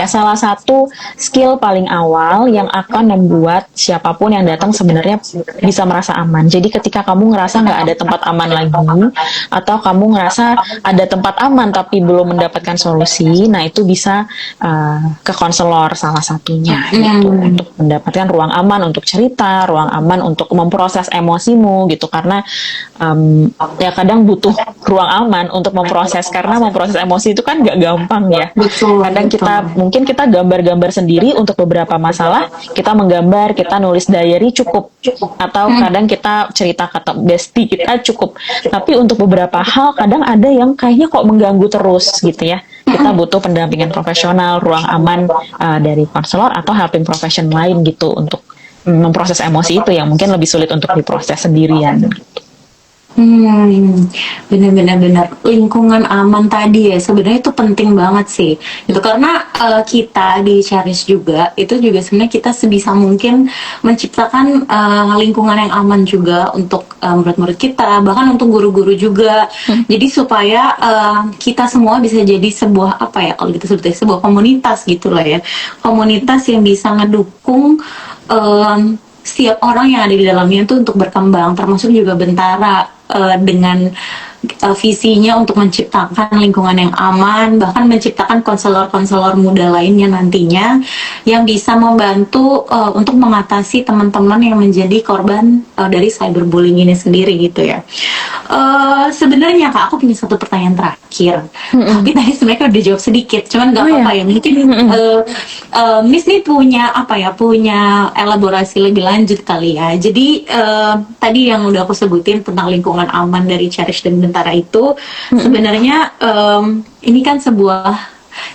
salah satu skill paling awal yang akan membuat siapapun yang datang sebenarnya bisa merasa aman. Jadi ketika kamu ngerasa nggak ada tempat aman lagi, atau kamu ngerasa ada tempat aman tapi belum mendapatkan solusi, nah itu bisa ke konselor salah satunya gitu, untuk mendapatkan ruang aman untuk cerita, ruang aman untuk memproses emosimu gitu, karena ya kadang butuh ruang aman untuk memproses, karena memproses emosi itu kan gak gampang ya. Kadang mungkin kita gambar-gambar sendiri untuk beberapa masalah, kita menggambar, kita nulis diary cukup, atau kadang kita cerita kata bestie kita cukup. Tapi untuk beberapa hal kadang ada yang kayaknya kok mengganggu terus gitu ya. Kita butuh pendampingan profesional, ruang aman dari konselor atau helping profession lain gitu untuk memproses emosi itu yang mungkin lebih sulit untuk diproses sendirian. Benar-benar lingkungan aman tadi ya, sebenarnya itu penting banget sih. Itu karena kita di Charis juga itu juga sebenarnya kita sebisa mungkin menciptakan lingkungan yang aman juga untuk murid-murid kita, bahkan untuk guru-guru juga. Jadi supaya kita semua bisa jadi sebuah kalau kita sebutnya sebuah komunitas gitu lah ya. Komunitas yang bisa ngedukung setiap orang yang ada di dalamnya itu untuk berkembang, termasuk juga Bentara dengan visinya untuk menciptakan lingkungan yang aman, bahkan menciptakan konselor-konselor muda lainnya nantinya yang bisa membantu untuk mengatasi teman-teman yang menjadi korban dari cyberbullying ini sendiri gitu ya. Sebenarnya Kak, aku punya satu pertanyaan terakhir. Tapi tadi sebenarnya udah jawab sedikit, cuman nggak apa-apa ya. Mungkin Miss nih punya punya elaborasi lebih lanjut kali ya. Jadi tadi yang udah aku sebutin tentang lingkungan aman dari Charis dan Bentara itu sebenarnya ini kan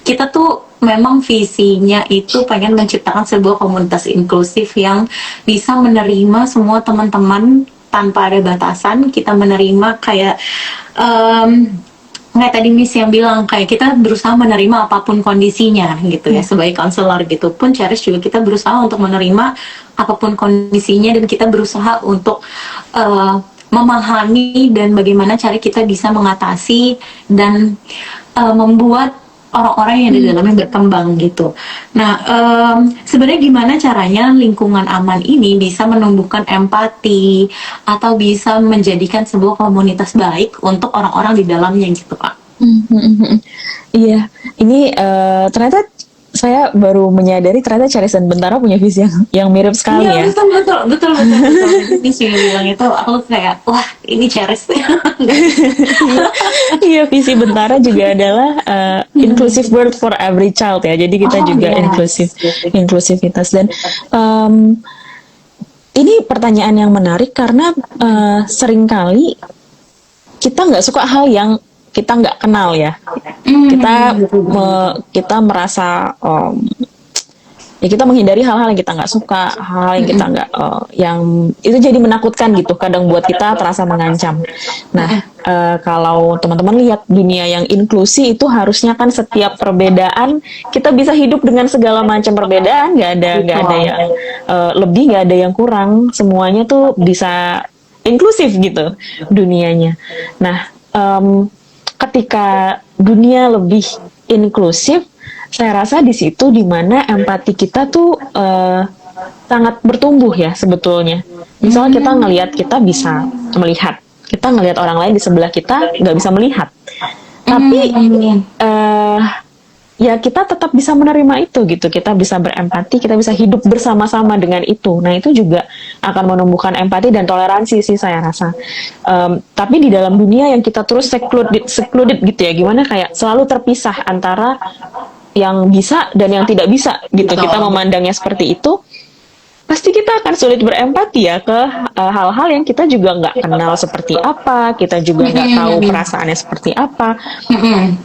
kita tuh memang visinya itu pengen menciptakan sebuah komunitas inklusif yang bisa menerima semua teman-teman tanpa ada batasan. Kita menerima kayak tadi Miss yang bilang kayak kita berusaha menerima apapun kondisinya gitu ya, sebagai konselor gitu pun Charis juga kita berusaha untuk menerima apapun kondisinya, dan kita berusaha untuk memahami dan bagaimana cara kita bisa mengatasi dan membuat orang-orang yang di dalamnya berkembang gitu. Nah, sebenarnya gimana caranya lingkungan aman ini bisa menumbuhkan empati atau bisa menjadikan sebuah komunitas baik untuk orang-orang di dalamnya gitu, Pak? Iya, ini ternyata saya baru menyadari ternyata Charis dan Bentara punya visi yang mirip sekali Iya, ya. betul. Ini sih bilang itu aku kayak wah ini Charis. Iya, visi Bentara juga adalah inclusive world for every child ya. Jadi kita Oh juga yes. inklusivitas dan em, ini pertanyaan yang menarik karena seringkali kita nggak suka hal yang kita nggak kenal ya. Kita merasa ya kita menghindari hal-hal yang kita nggak suka, hal yang kita nggak yang itu jadi menakutkan gitu. Kadang buat kita terasa mengancam. Nah, kalau teman-teman lihat dunia yang inklusi itu harusnya kan setiap perbedaan kita bisa hidup dengan segala macam perbedaan, nggak ada yang lebih, nggak ada yang kurang, semuanya tuh bisa inklusif gitu dunianya. Nah, ketika dunia lebih inklusif, saya rasa di situ dimana empati kita tuh sangat bertumbuh ya sebetulnya. Misalnya kita ngelihat, kita bisa melihat, kita ngelihat orang lain di sebelah kita nggak bisa melihat, tapi ya kita tetap bisa menerima itu gitu. Kita bisa berempati, kita bisa hidup bersama-sama dengan itu. Nah itu juga akan menumbuhkan empati dan toleransi sih saya rasa. Tapi di dalam dunia yang kita terus secluded gitu ya, gimana kayak selalu terpisah antara yang bisa dan yang tidak bisa gitu. Kita memandangnya seperti itu, pasti kita akan sulit berempati ya ke hal-hal yang kita juga nggak kenal seperti apa, kita juga nggak tahu perasaannya seperti apa,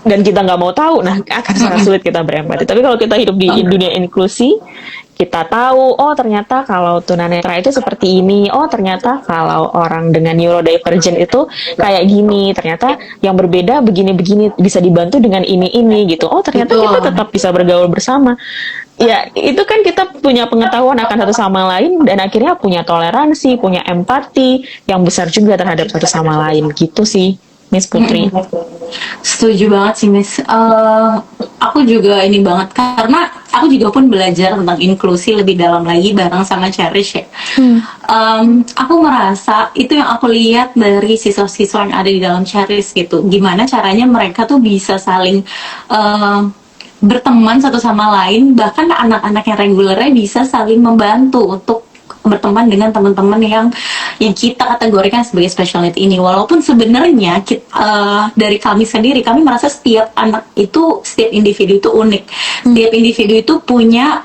dan kita nggak mau tahu. Nah, akan sangat sulit kita berempati. Tapi kalau kita hidup di dunia inklusi, kita tahu, oh ternyata kalau tunanetra itu seperti ini, oh ternyata kalau orang dengan neurodivergent itu kayak gini, ternyata yang berbeda begini-begini bisa dibantu dengan ini gitu. Oh ternyata kita tetap bisa bergaul bersama. Ya itu kan kita punya pengetahuan akan satu sama lain dan akhirnya punya toleransi, punya empati yang besar juga terhadap satu sama lain gitu sih, Miss Putri. Setuju banget sih Miss. Aku juga ini banget karena aku juga pun belajar tentang inklusi lebih dalam lagi bareng sama Cherish ya. Aku merasa itu yang aku lihat dari siswa-siswa yang ada di dalam Cherish gitu. Gimana caranya mereka tuh bisa saling berteman satu sama lain, bahkan anak-anak yang regulernya bisa saling membantu untuk berteman dengan teman-teman yang kita kategorikan sebagai special need ini. Walaupun sebenarnya dari kami sendiri, kami merasa setiap anak itu, setiap individu itu unik. Setiap individu itu punya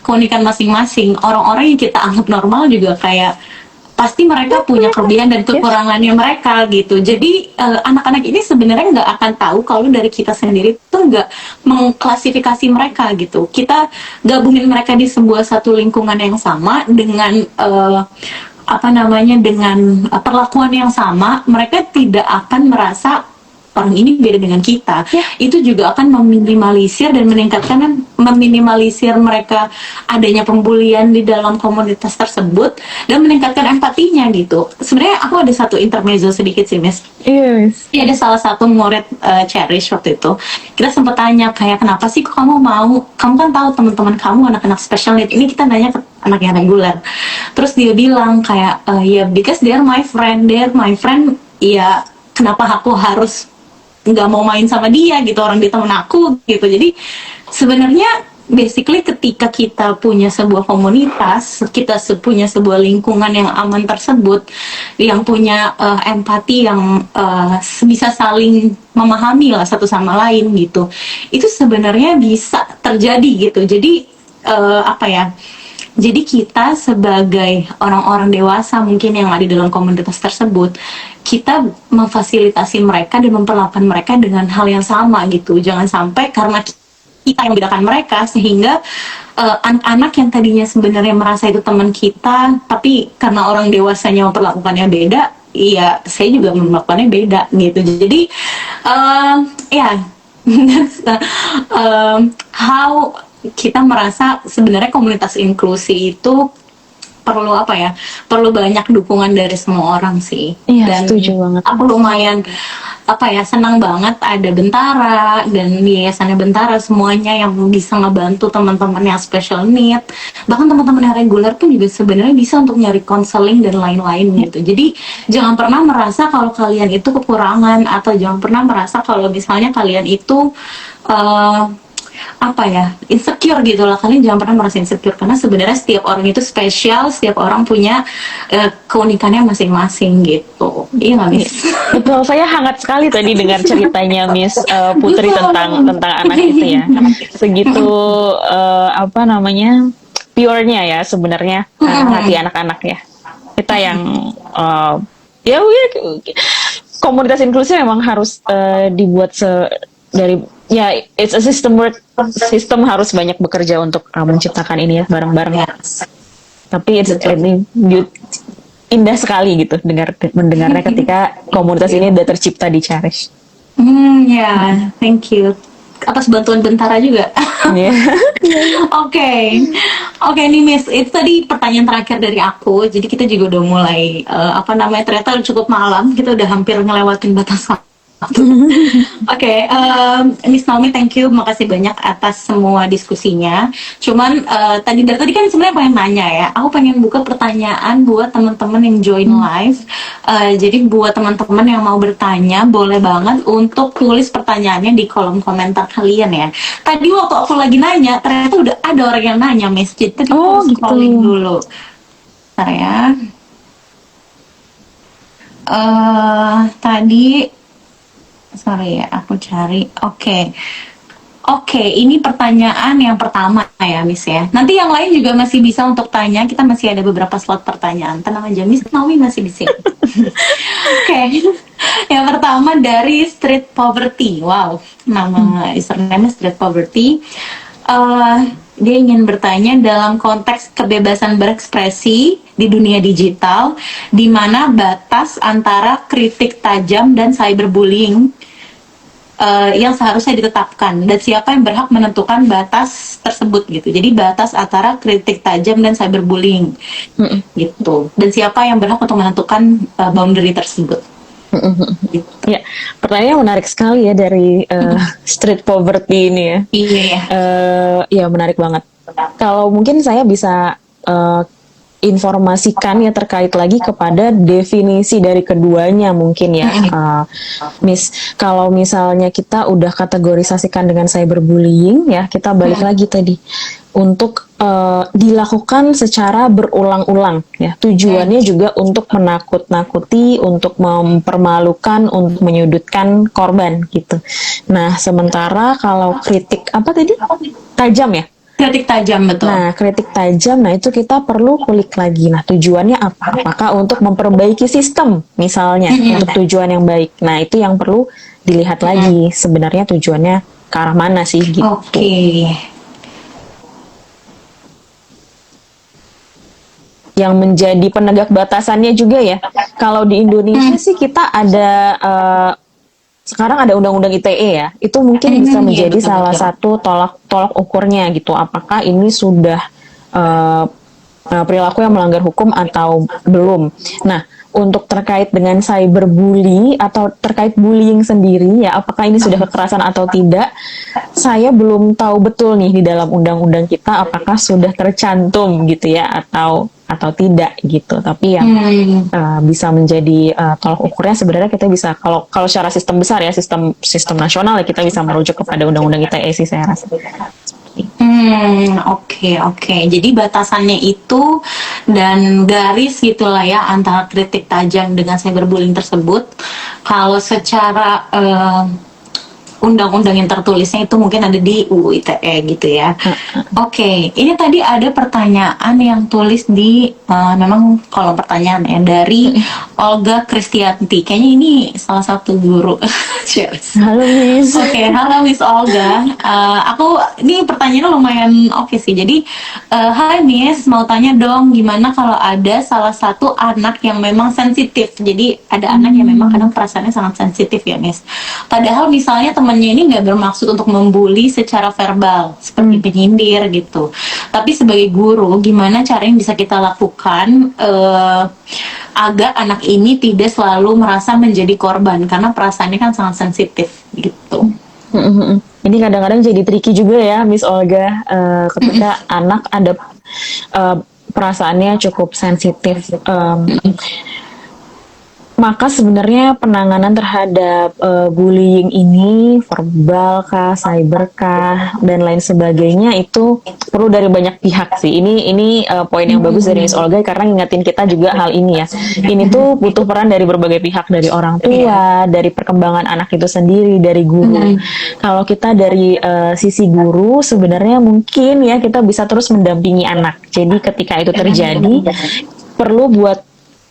keunikan masing-masing. Orang-orang yang kita anggap normal juga kayak pasti mereka punya kelebihan dan kekurangannya mereka gitu. Jadi anak-anak ini sebenarnya nggak akan tahu kalau dari kita sendiri tuh nggak mengklasifikasi mereka gitu. Kita gabungin mereka di sebuah satu lingkungan yang sama dengan dengan perlakuan yang sama, mereka tidak akan merasa orang ini beda dengan kita. Itu juga akan meminimalisir dan meminimalisir mereka adanya pembulian di dalam komunitas tersebut dan meningkatkan empatinya gitu. Sebenarnya aku ada satu intermezzo sedikit sih, Miss. Yes. Ada salah satu murid Cherish waktu itu. Kita sempat tanya kayak kenapa sih kok kamu kan tahu teman-teman kamu anak-anak special need. Ini kita nanya ke anak yang reguler. Terus dia bilang kayak ya because they're my friend. Ya kenapa aku harus nggak mau main sama dia gitu, orang dia temen aku gitu. Jadi sebenarnya basically ketika kita punya sebuah komunitas, kita punya sebuah lingkungan yang aman tersebut, yang punya empati, yang bisa saling memahami lah satu sama lain gitu, itu sebenarnya bisa terjadi gitu. Jadi jadi kita sebagai orang-orang dewasa mungkin yang ada di dalam komunitas tersebut, kita memfasilitasi mereka dan memperlakukan mereka dengan hal yang sama gitu. Jangan sampai karena kita yang membedakan mereka sehingga anak-anak yang tadinya sebenarnya merasa itu teman kita, tapi karena orang dewasanya memperlakukannya beda, iya saya juga memperlakukannya beda gitu. Jadi how kita merasa sebenarnya komunitas inklusi itu perlu banyak dukungan dari semua orang sih. Iya, dan setuju banget. Aku lumayan senang banget ada Bentara dan yayasannya Bentara semuanya yang bisa ngebantu teman-teman yang special need, bahkan teman-teman yang reguler pun juga sebenarnya bisa untuk nyari konseling dan lain-lain gitu. Jadi jangan pernah merasa kalau kalian itu kekurangan, atau jangan pernah merasa kalau misalnya kalian itu apa ya, insecure gitu lah. Kalian jangan pernah merasa insecure karena sebenarnya setiap orang itu spesial, setiap orang punya keunikannya masing-masing gitu. Iya nggak, Miss? Betul, saya hangat sekali tadi dengar ceritanya Miss Putri Betul. tentang anak itu ya. Segitu apa namanya pure-nya ya sebenarnya hati anak-anak ya. Kita yang ya komunitas inklusif memang harus dibuat dari ya it's a system work, sistem harus banyak bekerja untuk menciptakan ini ya bareng-bareng. Yes. Tapi ini indah sekali gitu mendengarnya ketika komunitas ini udah tercipta di Cherish. Ya, thank you atas bantuan Bentara juga. Iya. Oke, oke nih Miss, itu tadi pertanyaan terakhir dari aku. Jadi kita juga udah mulai apa namanya, ternyata cukup malam, kita udah hampir ngelewatin batas waktu. Oke, Miss Naomi, thank you, makasih banyak atas semua diskusinya. Cuman dari tadi kan sebenarnya pengen nanya ya, aku pengen buka pertanyaan buat teman-teman yang join live. Jadi buat teman-teman yang mau bertanya, boleh banget untuk tulis pertanyaannya di kolom komentar kalian ya. Tadi waktu aku lagi nanya, ternyata udah ada orang yang nanya, Miss. Jadi tadi Oh, aku gitu. scrolling dulu. Bentar ya. Tadi sorry ya, aku cari. Oke, ini pertanyaan yang pertama ya, Miss ya. Nanti yang lain juga masih bisa untuk tanya. Kita masih ada beberapa slot pertanyaan. Tenang aja, Miss Naomi masih di sini. Oke, yang pertama dari Street Poverty. Wow, nama username Street Poverty. Dia ingin bertanya dalam konteks kebebasan berekspresi di dunia digital, di mana batas antara kritik tajam dan cyberbullying yang seharusnya ditetapkan, dan siapa yang berhak menentukan batas tersebut gitu. Jadi batas antara kritik tajam dan cyberbullying gitu, dan siapa yang berhak untuk menentukan boundary tersebut gitu. Ya, pertanyaannya menarik sekali ya dari street poverty ini ya. Iya ya. Ya menarik banget. Kalau mungkin saya bisa informasikan ya terkait lagi kepada definisi dari keduanya mungkin ya, Miss. Kalau misalnya kita udah kategorisasikan dengan cyberbullying ya, kita balik lagi tadi untuk dilakukan secara berulang-ulang ya. Tujuannya juga untuk menakut-nakuti, untuk mempermalukan, untuk menyudutkan korban gitu. Nah, sementara kalau kritik apa tadi? Tajam ya? Kritik tajam, betul. Nah, kritik tajam, nah itu kita perlu kulik lagi. Nah, tujuannya apa? Apakah untuk memperbaiki sistem, misalnya, untuk tujuan yang baik. Nah, itu yang perlu dilihat lagi. Sebenarnya tujuannya ke arah mana sih, gitu. Oke. Yang menjadi penegak batasannya juga ya. Kalau di Indonesia sih kita ada... sekarang ada undang-undang ITE ya, itu mungkin bisa menjadi salah satu tolak ukurnya gitu. Apakah ini sudah perilaku yang melanggar hukum atau belum? Nah, untuk terkait dengan cyberbully atau terkait bullying sendiri ya, apakah ini sudah kekerasan atau tidak? Saya belum tahu betul nih di dalam undang-undang kita apakah sudah tercantum gitu ya atau tidak gitu. Tapi yang bisa menjadi tolak ukurnya sebenarnya kita bisa kalau secara sistem besar ya, sistem nasional ya, kita bisa merujuk kepada undang-undang ITE sih saya rasa. Oke. Jadi batasannya itu dan garis gitulah ya antara kritik tajam dengan cyberbullying tersebut. Kalau secara undang-undang yang tertulisnya itu mungkin ada di UU ITE gitu ya. Oke, ini tadi ada pertanyaan yang tulis di memang kolom pertanyaan ya dari Olga Kristianti. Kayaknya ini salah satu guru. Cheers. Halo Miss. Oke, halo Miss Olga. Aku ini pertanyaannya lumayan oke sih. Jadi, hai Miss, mau tanya dong, gimana kalau ada salah satu anak yang memang sensitif. Jadi ada anak yang memang kadang perasaannya sangat sensitif ya Miss. Padahal misalnya temannya ini nggak bermaksud untuk membuli secara verbal, seperti penyindir gitu. Tapi sebagai guru, gimana cara yang bisa kita lakukan agar anak ini tidak selalu merasa menjadi korban, karena perasaannya kan sangat sensitif gitu. Ini kadang-kadang jadi tricky juga ya Miss Olga, ketika anak ada perasaannya cukup sensitif. Maka sebenarnya penanganan terhadap bullying ini, verbal kah, cyber kah, dan lain sebagainya itu perlu dari banyak pihak sih. Ini poin yang bagus dari Miss Olga karena ngingetin kita juga hal ini ya. Ini tuh butuh peran dari berbagai pihak, dari orang tua, dari perkembangan anak itu sendiri, dari guru. Kalau kita dari sisi guru, sebenarnya mungkin ya kita bisa terus mendampingi anak. Jadi ketika itu terjadi, perlu buat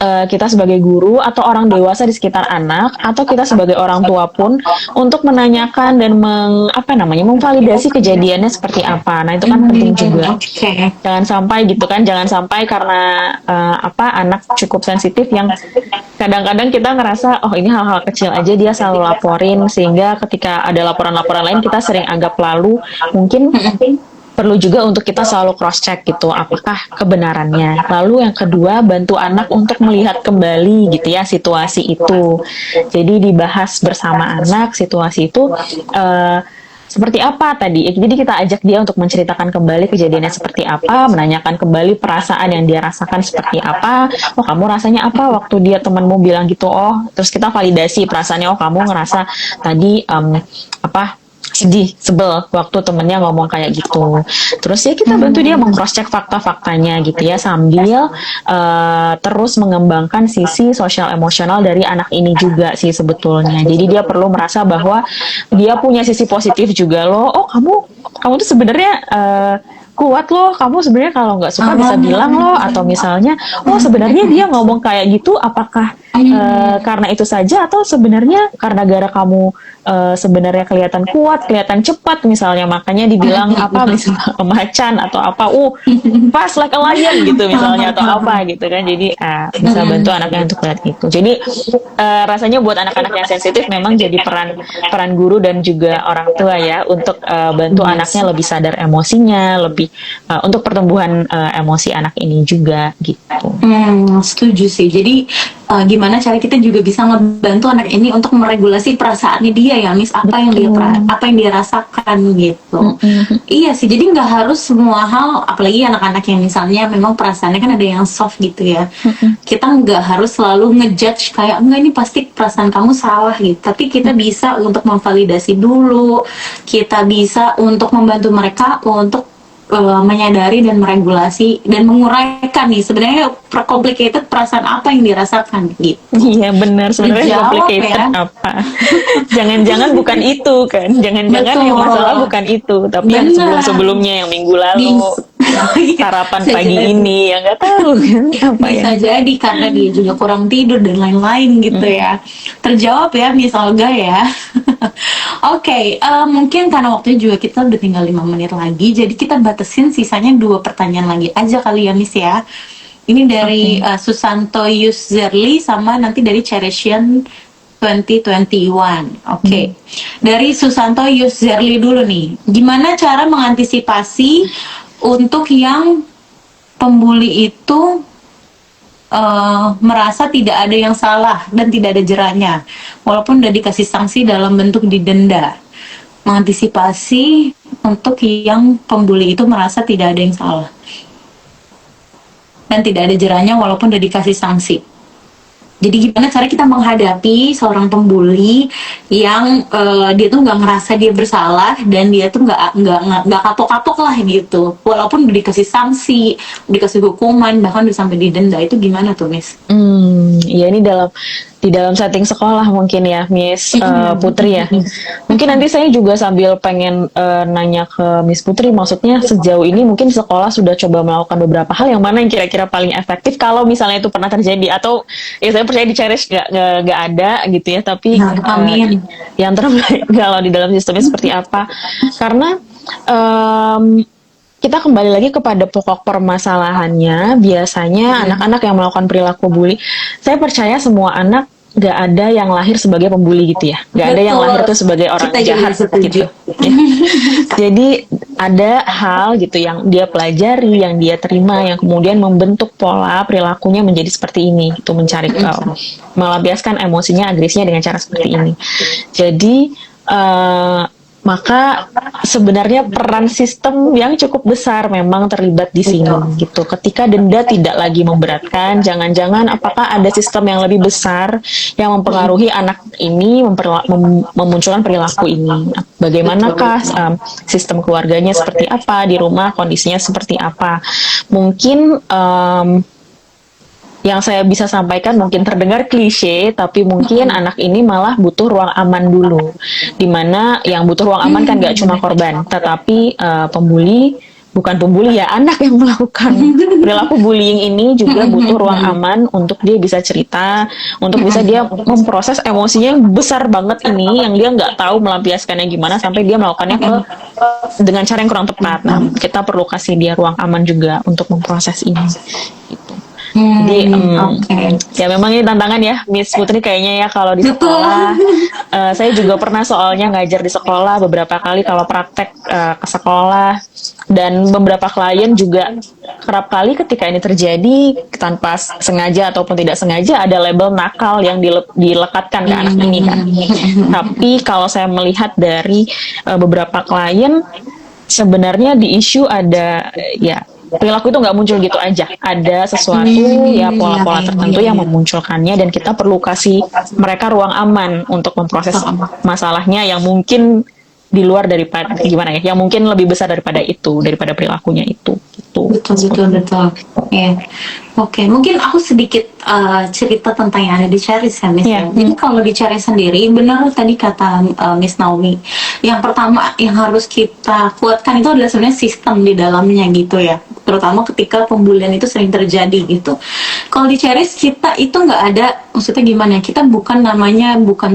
kita sebagai guru atau orang dewasa di sekitar anak atau kita sebagai orang tua pun untuk menanyakan dan memvalidasi kejadiannya seperti apa. Nah, itu kan penting juga. Oke. Jangan sampai gitu kan, jangan sampai karena anak cukup sensitif yang kadang-kadang kita ngerasa oh ini hal-hal kecil aja dia selalu laporin, sehingga ketika ada laporan-laporan lain kita sering anggap lalu. Mungkin perlu juga untuk kita selalu cross check gitu apakah kebenarannya. Lalu yang kedua, bantu anak untuk melihat kembali gitu ya situasi itu. Jadi dibahas bersama anak situasi itu seperti apa tadi. Jadi kita ajak dia untuk menceritakan kembali kejadiannya seperti apa, menanyakan kembali perasaan yang dia rasakan seperti apa. Oh, kamu rasanya apa waktu dia temanmu bilang gitu? Oh, terus kita validasi perasaannya. Oh, kamu ngerasa tadi sedih, sebel waktu temennya ngomong kayak gitu. Terus ya kita bantu dia meng-cross check fakta-faktanya gitu ya, sambil terus mengembangkan sisi sosial emosional dari anak ini juga sih sebetulnya. Jadi dia perlu merasa bahwa dia punya sisi positif juga loh. Oh, kamu tuh sebenarnya kuat loh, kamu sebenarnya kalau nggak suka bisa bilang loh, atau misalnya oh sebenarnya dia ngomong kayak gitu apakah karena itu saja atau sebenarnya karena gara kamu sebenarnya kelihatan kuat, kelihatan cepat misalnya, makanya dibilang apa misalnya macan atau apa, fast like a lion gitu misalnya atau apa gitu kan. Jadi bisa bantu anaknya untuk lihat itu. Jadi rasanya buat anak-anak yang sensitif memang jadi peran guru dan juga orang tua ya untuk bantu anaknya lebih sadar emosinya, lebih untuk pertumbuhan emosi anak ini juga gitu. Setuju sih. Jadi gimana cara kita juga bisa ngebantu anak ini untuk meregulasi perasaannya dia ya, Miss, apa yang dia rasakan gitu. Iya sih. Jadi nggak harus semua hal, apalagi anak-anak yang misalnya memang perasaannya kan ada yang soft gitu ya. Kita nggak harus selalu ngejudge kayak enggak ini pasti perasaan kamu salah gitu. Tapi kita bisa untuk memvalidasi dulu. Kita bisa untuk membantu mereka untuk menyadari dan meregulasi dan menguraikan nih sebenarnya complicated perasaan apa yang dirasakan gitu. Iya benar, sebenarnya complicated ya. Apa? Jangan-jangan bukan itu kan? Jangan-jangan yang masalah bukan itu, tapi yang sebelum-sebelumnya yang minggu lalu. Sarapan pagi ini ya nggak tahu kan apa bisa ya. Jadi karena dia juga kurang tidur dan lain-lain gitu ya. Terjawab ya Miss Olga ya. Oke, mungkin karena waktunya juga kita udah tinggal 5 menit lagi, jadi kita batasin sisanya 2 pertanyaan lagi aja kali ya Miss ya. Ini dari Susanto Yuszerli sama nanti dari Cherishian 2021. Oke. Dari Susanto Yuszerli dulu nih. Gimana cara mengantisipasi untuk yang pembuli itu merasa tidak ada yang salah dan tidak ada jerahnya walaupun udah dikasih sanksi dalam bentuk didenda. Mengantisipasi untuk yang pembuli itu merasa tidak ada yang salah dan tidak ada jerahnya walaupun udah dikasih sanksi. Jadi gimana cara kita menghadapi seorang pembuli yang dia tuh nggak ngerasa dia bersalah dan dia tuh nggak kapok-kapok lah gitu, walaupun udah dikasih sanksi, dikasih hukuman, bahkan udah sampai didenda. Itu gimana tuh Miss? Ya ini di dalam setting sekolah mungkin ya Miss Putri ya. Mungkin nanti saya juga sambil pengen nanya ke Miss Putri, maksudnya sejauh ini mungkin sekolah sudah coba melakukan beberapa hal, yang mana yang kira-kira paling efektif kalau misalnya itu pernah terjadi, atau ya saya percaya di Cherish nggak ada gitu ya, tapi amin. Yang terbaik kalau di dalam sistemnya seperti apa, karena kita kembali lagi kepada pokok permasalahannya. Biasanya anak-anak yang melakukan perilaku bully, saya percaya semua anak gak ada yang lahir sebagai pembuli gitu ya, gak ada yang lahir tuh sebagai orang jahat gitu ya. Jadi ada hal gitu yang dia pelajari, yang dia terima, yang kemudian membentuk pola perilakunya menjadi seperti ini, itu mencari melampiaskan emosinya, agresinya dengan cara seperti ini. Jadi maka sebenarnya peran sistem yang cukup besar memang terlibat di sini gitu. Ketika denda tidak lagi memberatkan, jangan-jangan apakah ada sistem yang lebih besar yang mempengaruhi anak ini memunculkan perilaku ini. Bagaimanakah sistem keluarganya seperti apa, di rumah kondisinya seperti apa. Mungkin yang saya bisa sampaikan mungkin terdengar klise, tapi mungkin anak ini malah butuh ruang aman dulu. Dimana yang butuh ruang aman kan gak cuma korban, tetapi bukan pembuli ya, anak yang melakukan perilaku bullying ini juga butuh ruang aman untuk dia bisa cerita, untuk bisa dia memproses emosinya yang besar banget ini, yang dia nggak tahu melampiaskannya gimana sampai dia melakukannya dengan cara yang kurang tepat. Nah, kita perlu kasih dia ruang aman juga untuk memproses ini. Gitu. Jadi ya memang ini tantangan ya Miss Putri kayaknya ya kalau di sekolah. Saya juga pernah soalnya ngajar di sekolah beberapa kali kalau praktek ke sekolah, dan beberapa klien juga kerap kali ketika ini terjadi tanpa sengaja ataupun tidak sengaja ada label nakal yang dilekatkan ke anak ini kan. Tapi kalau saya melihat dari beberapa klien, sebenarnya di isu ada ya perilaku itu nggak muncul gitu aja. Ada sesuatu ya pola-pola tertentu yang memunculkannya, dan kita perlu kasih mereka ruang aman untuk memproses masalahnya yang mungkin di luar daripada gimana ya, yang mungkin lebih besar daripada itu, daripada perilakunya itu. Gitu. Betul. Ya. Oke, mungkin aku sedikit cerita tentang yang ada di Charis ya, Miss. Yeah. Jadi kalau di Charis sendiri, benar tadi kata Miss Naomi, yang pertama yang harus kita kuatkan itu adalah sebenarnya sistem di dalamnya gitu ya. Terutama ketika pembulian itu sering terjadi gitu. Kalau di Charis kita itu nggak ada, maksudnya gimana? Kita bukan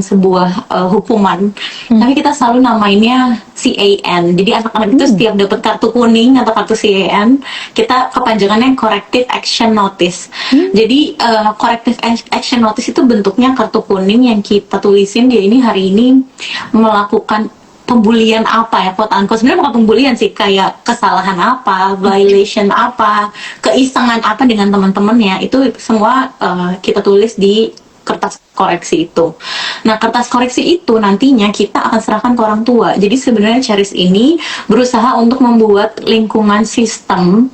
sebuah hukuman, tapi kita selalu namainnya CAN. Jadi anak-anak itu setiap dapat kartu kuning atau kartu CAN, kita kepanjangannya Corrective Action Notice. Jadi Corrective Action Notice itu bentuknya kartu kuning yang kita tulisin dia ini hari ini melakukan pembulian apa ya, quote unquote. Sebenarnya bukan pembulian sih, kayak kesalahan apa, violation apa, keisengan apa dengan teman-temannya, itu semua kita tulis di kertas koreksi itu. Nah, kertas koreksi itu nantinya kita akan serahkan ke orang tua. Jadi sebenarnya Charis ini berusaha untuk membuat lingkungan sistem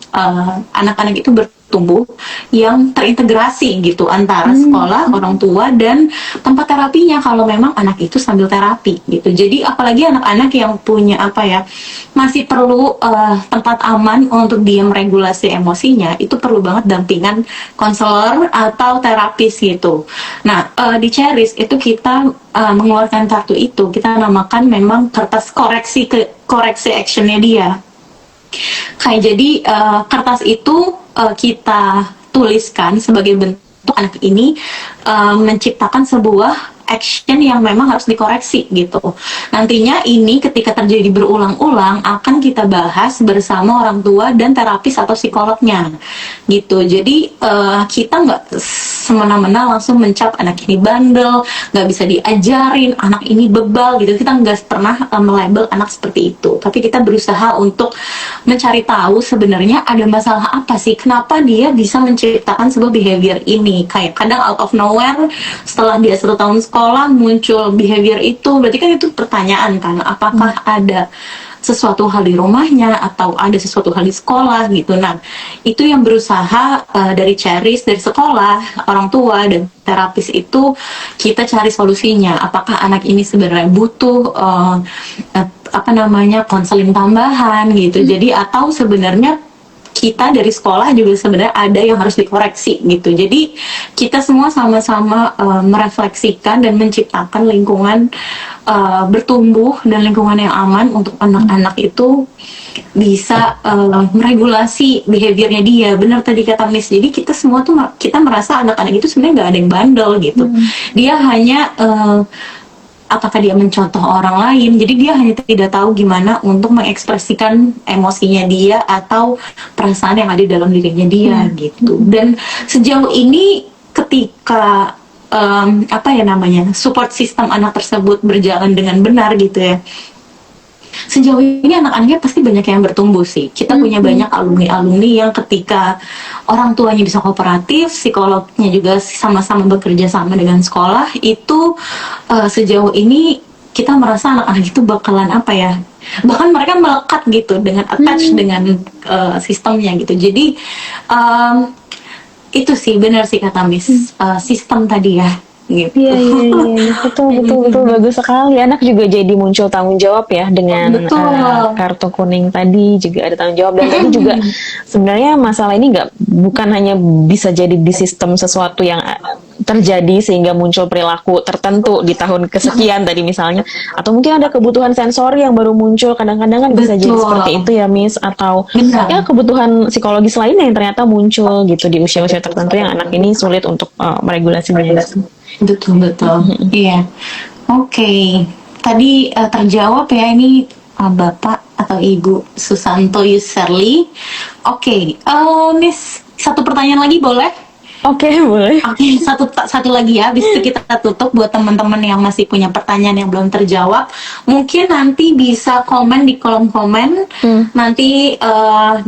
anak-anak itu bertumbuh yang terintegrasi gitu antara sekolah, orang tua, dan tempat terapinya kalau memang anak itu sambil terapi gitu. Jadi apalagi anak-anak yang punya masih perlu tempat aman untuk dia meregulasi emosinya, itu perlu banget dampingan konselor atau terapis gitu. Nah, di Charis itu kita mengeluarkan kartu itu, kita namakan memang kertas koreksi actionnya dia. Kayak jadi kertas itu kita tuliskan sebagai bentuk anak ini menciptakan sebuah action yang memang harus dikoreksi gitu. Nantinya ini ketika terjadi berulang-ulang akan kita bahas bersama orang tua dan terapis atau psikolognya gitu. Jadi kita nggak semena-mena langsung mencap anak ini bandel, nggak bisa diajarin, anak ini bebal gitu. Kita nggak pernah melabel anak seperti itu. Tapi kita berusaha untuk mencari tahu sebenarnya ada masalah apa sih, kenapa dia bisa menciptakan sebuah behavior ini. Kayak kadang out of nowhere setelah dia 1 tahun sekolah muncul behavior itu, berarti kan itu pertanyaan kan, apakah ada sesuatu hal di rumahnya atau ada sesuatu hal di sekolah gitu. Nah, itu yang berusaha dari Charis, dari sekolah, orang tua dan terapis itu kita cari solusinya. Apakah anak ini sebenarnya butuh konseling tambahan gitu. Jadi atau sebenarnya kita dari sekolah juga sebenarnya ada yang harus dikoreksi gitu. Jadi kita semua sama-sama merefleksikan dan menciptakan lingkungan bertumbuh dan lingkungan yang aman untuk anak-anak itu bisa meregulasi behaviornya dia. Benar tadi kata Miss. Jadi kita semua tuh kita merasa anak-anak itu sebenarnya nggak ada yang bandel gitu. Dia hanya apakah dia mencontoh orang lain, jadi dia hanya tidak tahu gimana untuk mengekspresikan emosinya dia atau perasaan yang ada dalam dirinya dia gitu. Dan sejauh ini ketika support system anak tersebut berjalan dengan benar gitu ya, sejauh ini anak-anaknya pasti banyak yang bertumbuh sih. Kita punya banyak alumni-alumni yang ketika orang tuanya bisa kooperatif, psikolognya juga sama-sama bekerja sama dengan sekolah, itu sejauh ini kita merasa anak-anak itu bakalan apa ya, bahkan mereka melekat gitu dengan attach dengan sistemnya gitu. Jadi itu sih benar sih kata Miss, sistem tadi ya gitu. Iya, iya, iya, iya. Betul, betul, betul. Bagus sekali. Anak juga jadi muncul tanggung jawab ya dengan Betul. kartu kuning tadi juga ada tanggung jawab. Dan tadi juga sebenarnya masalah ini bukan hanya bisa jadi di sistem sesuatu yang terjadi sehingga muncul perilaku tertentu di tahun kesekian tadi misalnya, atau mungkin ada kebutuhan sensori yang baru muncul. Kadang-kadang kan bisa jadi Betul. seperti itu ya Miss, atau Benar. ya kebutuhan psikologis lainnya yang ternyata muncul gitu di usia-usia tertentu yang anak ini sulit untuk meregulasinya gitu. Betul betul. Iya. Oke. Tadi terjawab ya ini Bapak atau Ibu Susanto Yuserli. Oke. Miss, satu pertanyaan lagi boleh? Oke, boleh. Oke, satu lagi ya. Habis itu kita tutup buat teman-teman yang masih punya pertanyaan yang belum terjawab. Mungkin nanti bisa komen di kolom komen. Nanti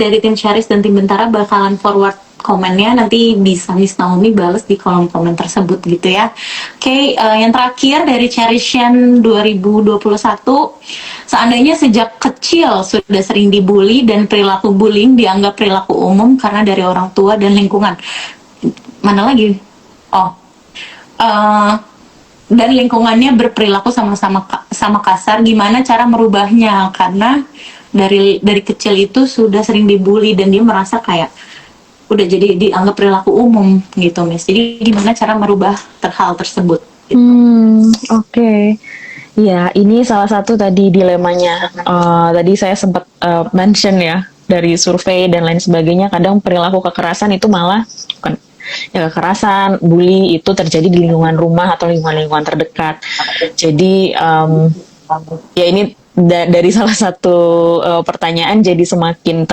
dari tim Charis dan tim Bentara bakalan forward komennya, nanti bisa Miss Naomi balas di kolom komen tersebut gitu ya. Oke, yang terakhir dari Cherishan 2021, seandainya sejak kecil sudah sering dibully dan perilaku bullying dianggap perilaku umum karena dari orang tua dan lingkungan, mana lagi? Dan lingkungannya berperilaku sama kasar, gimana cara merubahnya? Karena dari kecil itu sudah sering dibully dan dia merasa kayak udah jadi dianggap perilaku umum gitu Miss. Jadi gimana cara merubah hal tersebut gitu. Oke. Ya, ini salah satu tadi dilemanya. Tadi saya sempat mention ya, dari survei dan lain sebagainya, kadang perilaku kekerasan itu malah bukan ya, kekerasan, bully itu terjadi di lingkungan rumah atau lingkungan terdekat. Jadi ya ini dari salah satu pertanyaan jadi semakin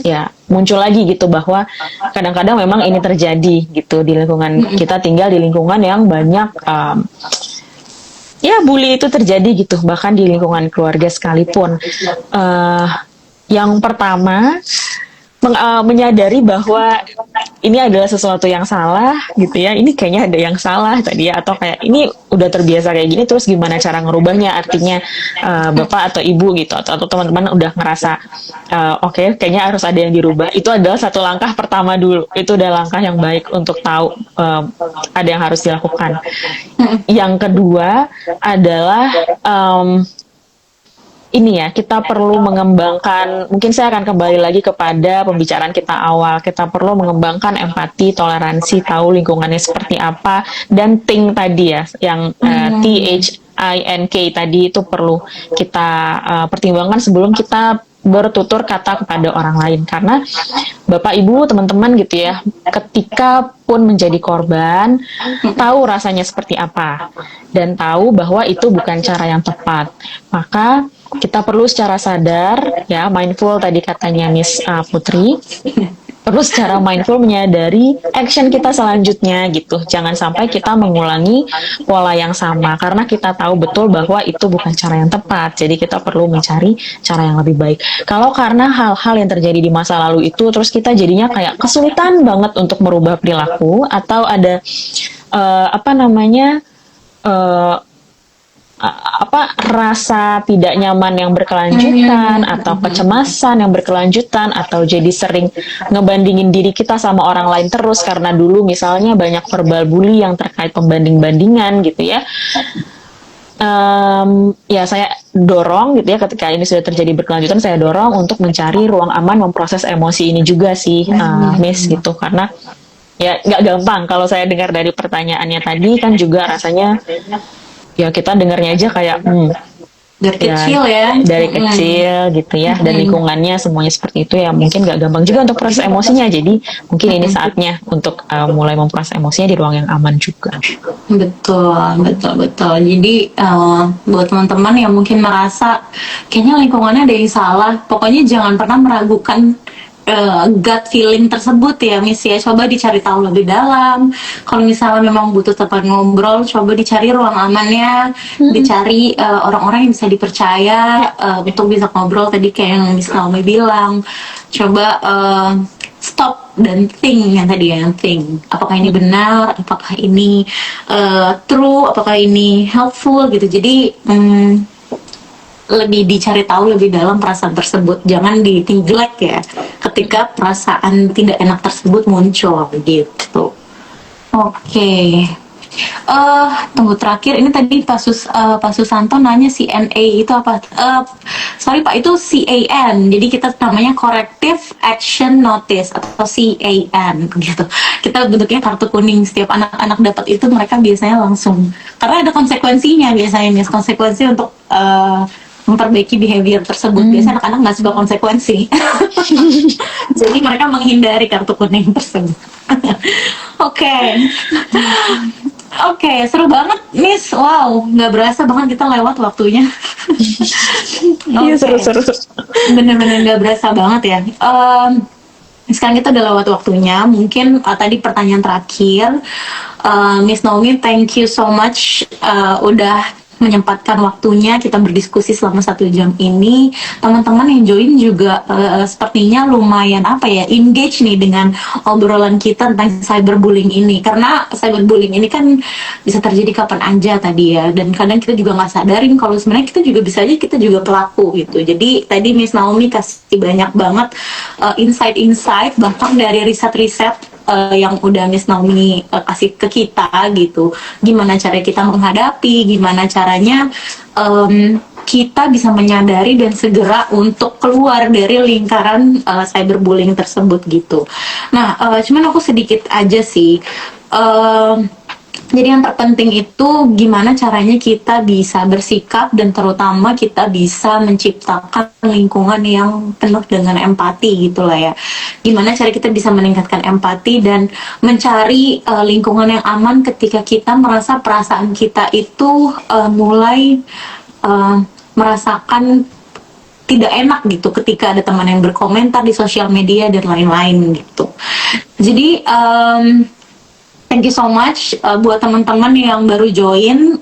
ya muncul lagi gitu, bahwa kadang-kadang memang ini terjadi gitu di lingkungan kita, tinggal di lingkungan yang banyak ya bully itu terjadi gitu, bahkan di lingkungan keluarga sekalipun. Yang pertama menyadari bahwa ini adalah sesuatu yang salah gitu ya, ini kayaknya ada yang salah tadi ya, atau kayak ini udah terbiasa kayak gini, terus gimana cara ngerubahnya. Artinya bapak atau ibu gitu atau teman-teman udah ngerasa oke, kayaknya harus ada yang dirubah, itu adalah satu langkah pertama dulu, itu udah langkah yang baik untuk tahu ada yang harus dilakukan. Yang kedua adalah ini ya, kita perlu mengembangkan, mungkin saya akan kembali lagi kepada pembicaraan kita awal, kita perlu mengembangkan empati, toleransi, tahu lingkungannya seperti apa, dan think tadi ya, yang THINK tadi itu perlu kita pertimbangkan sebelum kita bertutur kata kepada orang lain. Karena Bapak Ibu, teman-teman gitu ya, ketika pun menjadi korban, tahu rasanya seperti apa dan tahu bahwa itu bukan cara yang tepat. Maka kita perlu secara sadar ya, mindful tadi katanya Miss Putri, perlu secara mindful menyadari action kita selanjutnya gitu. Jangan sampai kita mengulangi pola yang sama, karena kita tahu betul bahwa itu bukan cara yang tepat. Jadi kita perlu mencari cara yang lebih baik. Kalau karena hal-hal yang terjadi di masa lalu itu, terus kita jadinya kayak kesulitan banget untuk merubah perilaku, atau ada rasa tidak nyaman yang berkelanjutan, atau kecemasan yang berkelanjutan, atau jadi sering ngebandingin diri kita sama orang lain terus karena dulu misalnya banyak verbal bully yang terkait pembanding-bandingan gitu ya. Ya saya dorong gitu ya, ketika ini sudah terjadi berkelanjutan, saya dorong untuk mencari ruang aman memproses emosi ini juga sih, Miss gitu. Karena ya nggak gampang. Kalau saya dengar dari pertanyaannya tadi kan juga rasanya ya kita dengarnya aja kayak dari kecil ya, dari kecil gitu ya, dan lingkungannya semuanya seperti itu ya, mungkin gak gampang juga untuk proses emosinya. Jadi mungkin ini saatnya untuk mulai memproses emosinya di ruang yang aman juga. Betul. Jadi buat teman-teman yang mungkin merasa kayaknya lingkungannya ada yang salah, pokoknya jangan pernah meragukan gut feeling tersebut ya Miss ya. Coba dicari tahu lebih dalam. Kalau misalnya memang butuh tempat ngobrol, coba dicari ruang amannya, dicari orang-orang yang bisa dipercaya untuk bisa ngobrol tadi kayak yang Miss Naomi bilang. Coba stop dan think yang tadi ya, yang think. Apakah ini benar? Apakah ini true? Apakah ini helpful gitu. Jadi lebih dicari tahu lebih dalam perasaan tersebut, jangan di-neglect ya ketika perasaan tidak enak tersebut muncul gitu. Oke. Tunggu terakhir ini tadi Pak Susanto nanya CNA itu apa? Sorry Pak, itu CAN. Jadi kita namanya Corrective Action Notice atau CAN gitu. Kita bentuknya kartu kuning. Setiap anak-anak dapat itu mereka biasanya langsung, karena ada konsekuensinya biasanya nih, konsekuensi untuk memperbaiki behavior tersebut. Biasanya anak-anak nggak suka konsekuensi. Jadi mereka menghindari kartu kuning tersebut. Oke. Oke, seru banget, Miss. Wow, nggak berasa banget kita lewat waktunya. Iya, Oke. seru-seru. Bener-bener nggak berasa banget ya. Sekarang kita udah lewat waktunya. Mungkin tadi pertanyaan terakhir, Miss Naomi, thank you so much udah menyempatkan waktunya kita berdiskusi selama 1 jam ini. Teman-teman yang join juga sepertinya lumayan engage nih dengan obrolan kita tentang cyberbullying ini, karena cyberbullying ini kan bisa terjadi kapan aja tadi ya, dan kadang kita juga nggak sadarin kalau sebenarnya kita juga bisa aja kita juga pelaku gitu. Jadi tadi Miss Naomi kasih banyak banget insight-insight bahkan dari riset-riset yang udah Miss Naomi kasih ke kita gitu, gimana cara kita menghadapi, gimana caranya kita bisa menyadari dan segera untuk keluar dari lingkaran cyberbullying tersebut gitu. Nah, cuman aku sedikit aja sih, jadi yang terpenting itu gimana caranya kita bisa bersikap dan terutama kita bisa menciptakan lingkungan yang penuh dengan empati gitu lah ya. Gimana cara kita bisa meningkatkan empati dan mencari lingkungan yang aman ketika kita merasa perasaan kita itu mulai merasakan tidak enak gitu ketika ada teman yang berkomentar di sosial media dan lain-lain gitu. Jadi thank you so much buat teman-teman yang baru join,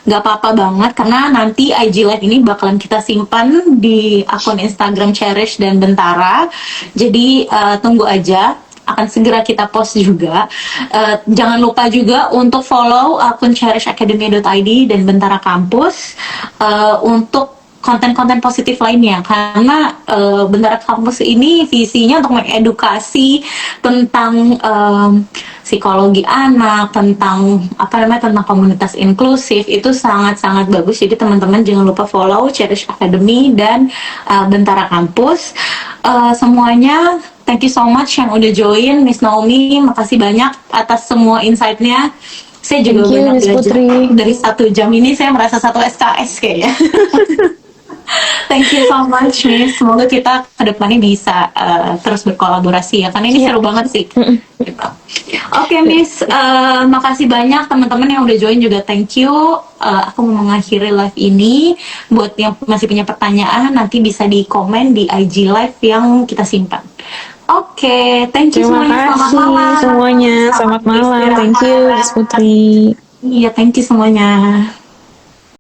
nggak apa-apa banget karena nanti IG Live ini bakalan kita simpan di akun Instagram Cherish dan Bentara. Jadi tunggu aja, akan segera kita post juga. Jangan lupa juga untuk follow akun cherishacademy.id dan Bentara Kampus untuk konten-konten positif lainnya, karena Bentara Kampus ini visinya untuk mengedukasi tentang psikologi anak, tentang tentang komunitas inklusif. Itu sangat-sangat bagus. Jadi teman-teman jangan lupa follow Cherish Academy dan Bentara Kampus. Semuanya thank you so much yang udah join. Miss Naomi, makasih banyak atas semua insight-nya. Saya juga Thank you, banyak Miss belajar Putri. dari 1 jam ini. Saya merasa 1 SKS kayaknya. Thank you so much, Miss. Semoga kita ke depannya bisa terus berkolaborasi ya, karena ini seru banget sih. Gitu. Oke, Miss. Makasih banyak teman-teman yang udah join juga. Thank you. Aku mau mengakhiri live ini. Buat yang masih punya pertanyaan, nanti bisa di komen di IG Live yang kita simpan. Oke, thank you Terima semuanya. Selamat kasih malam. semuanya. Selamat malam. Thank you, Miss Putri. Iya, thank you semuanya.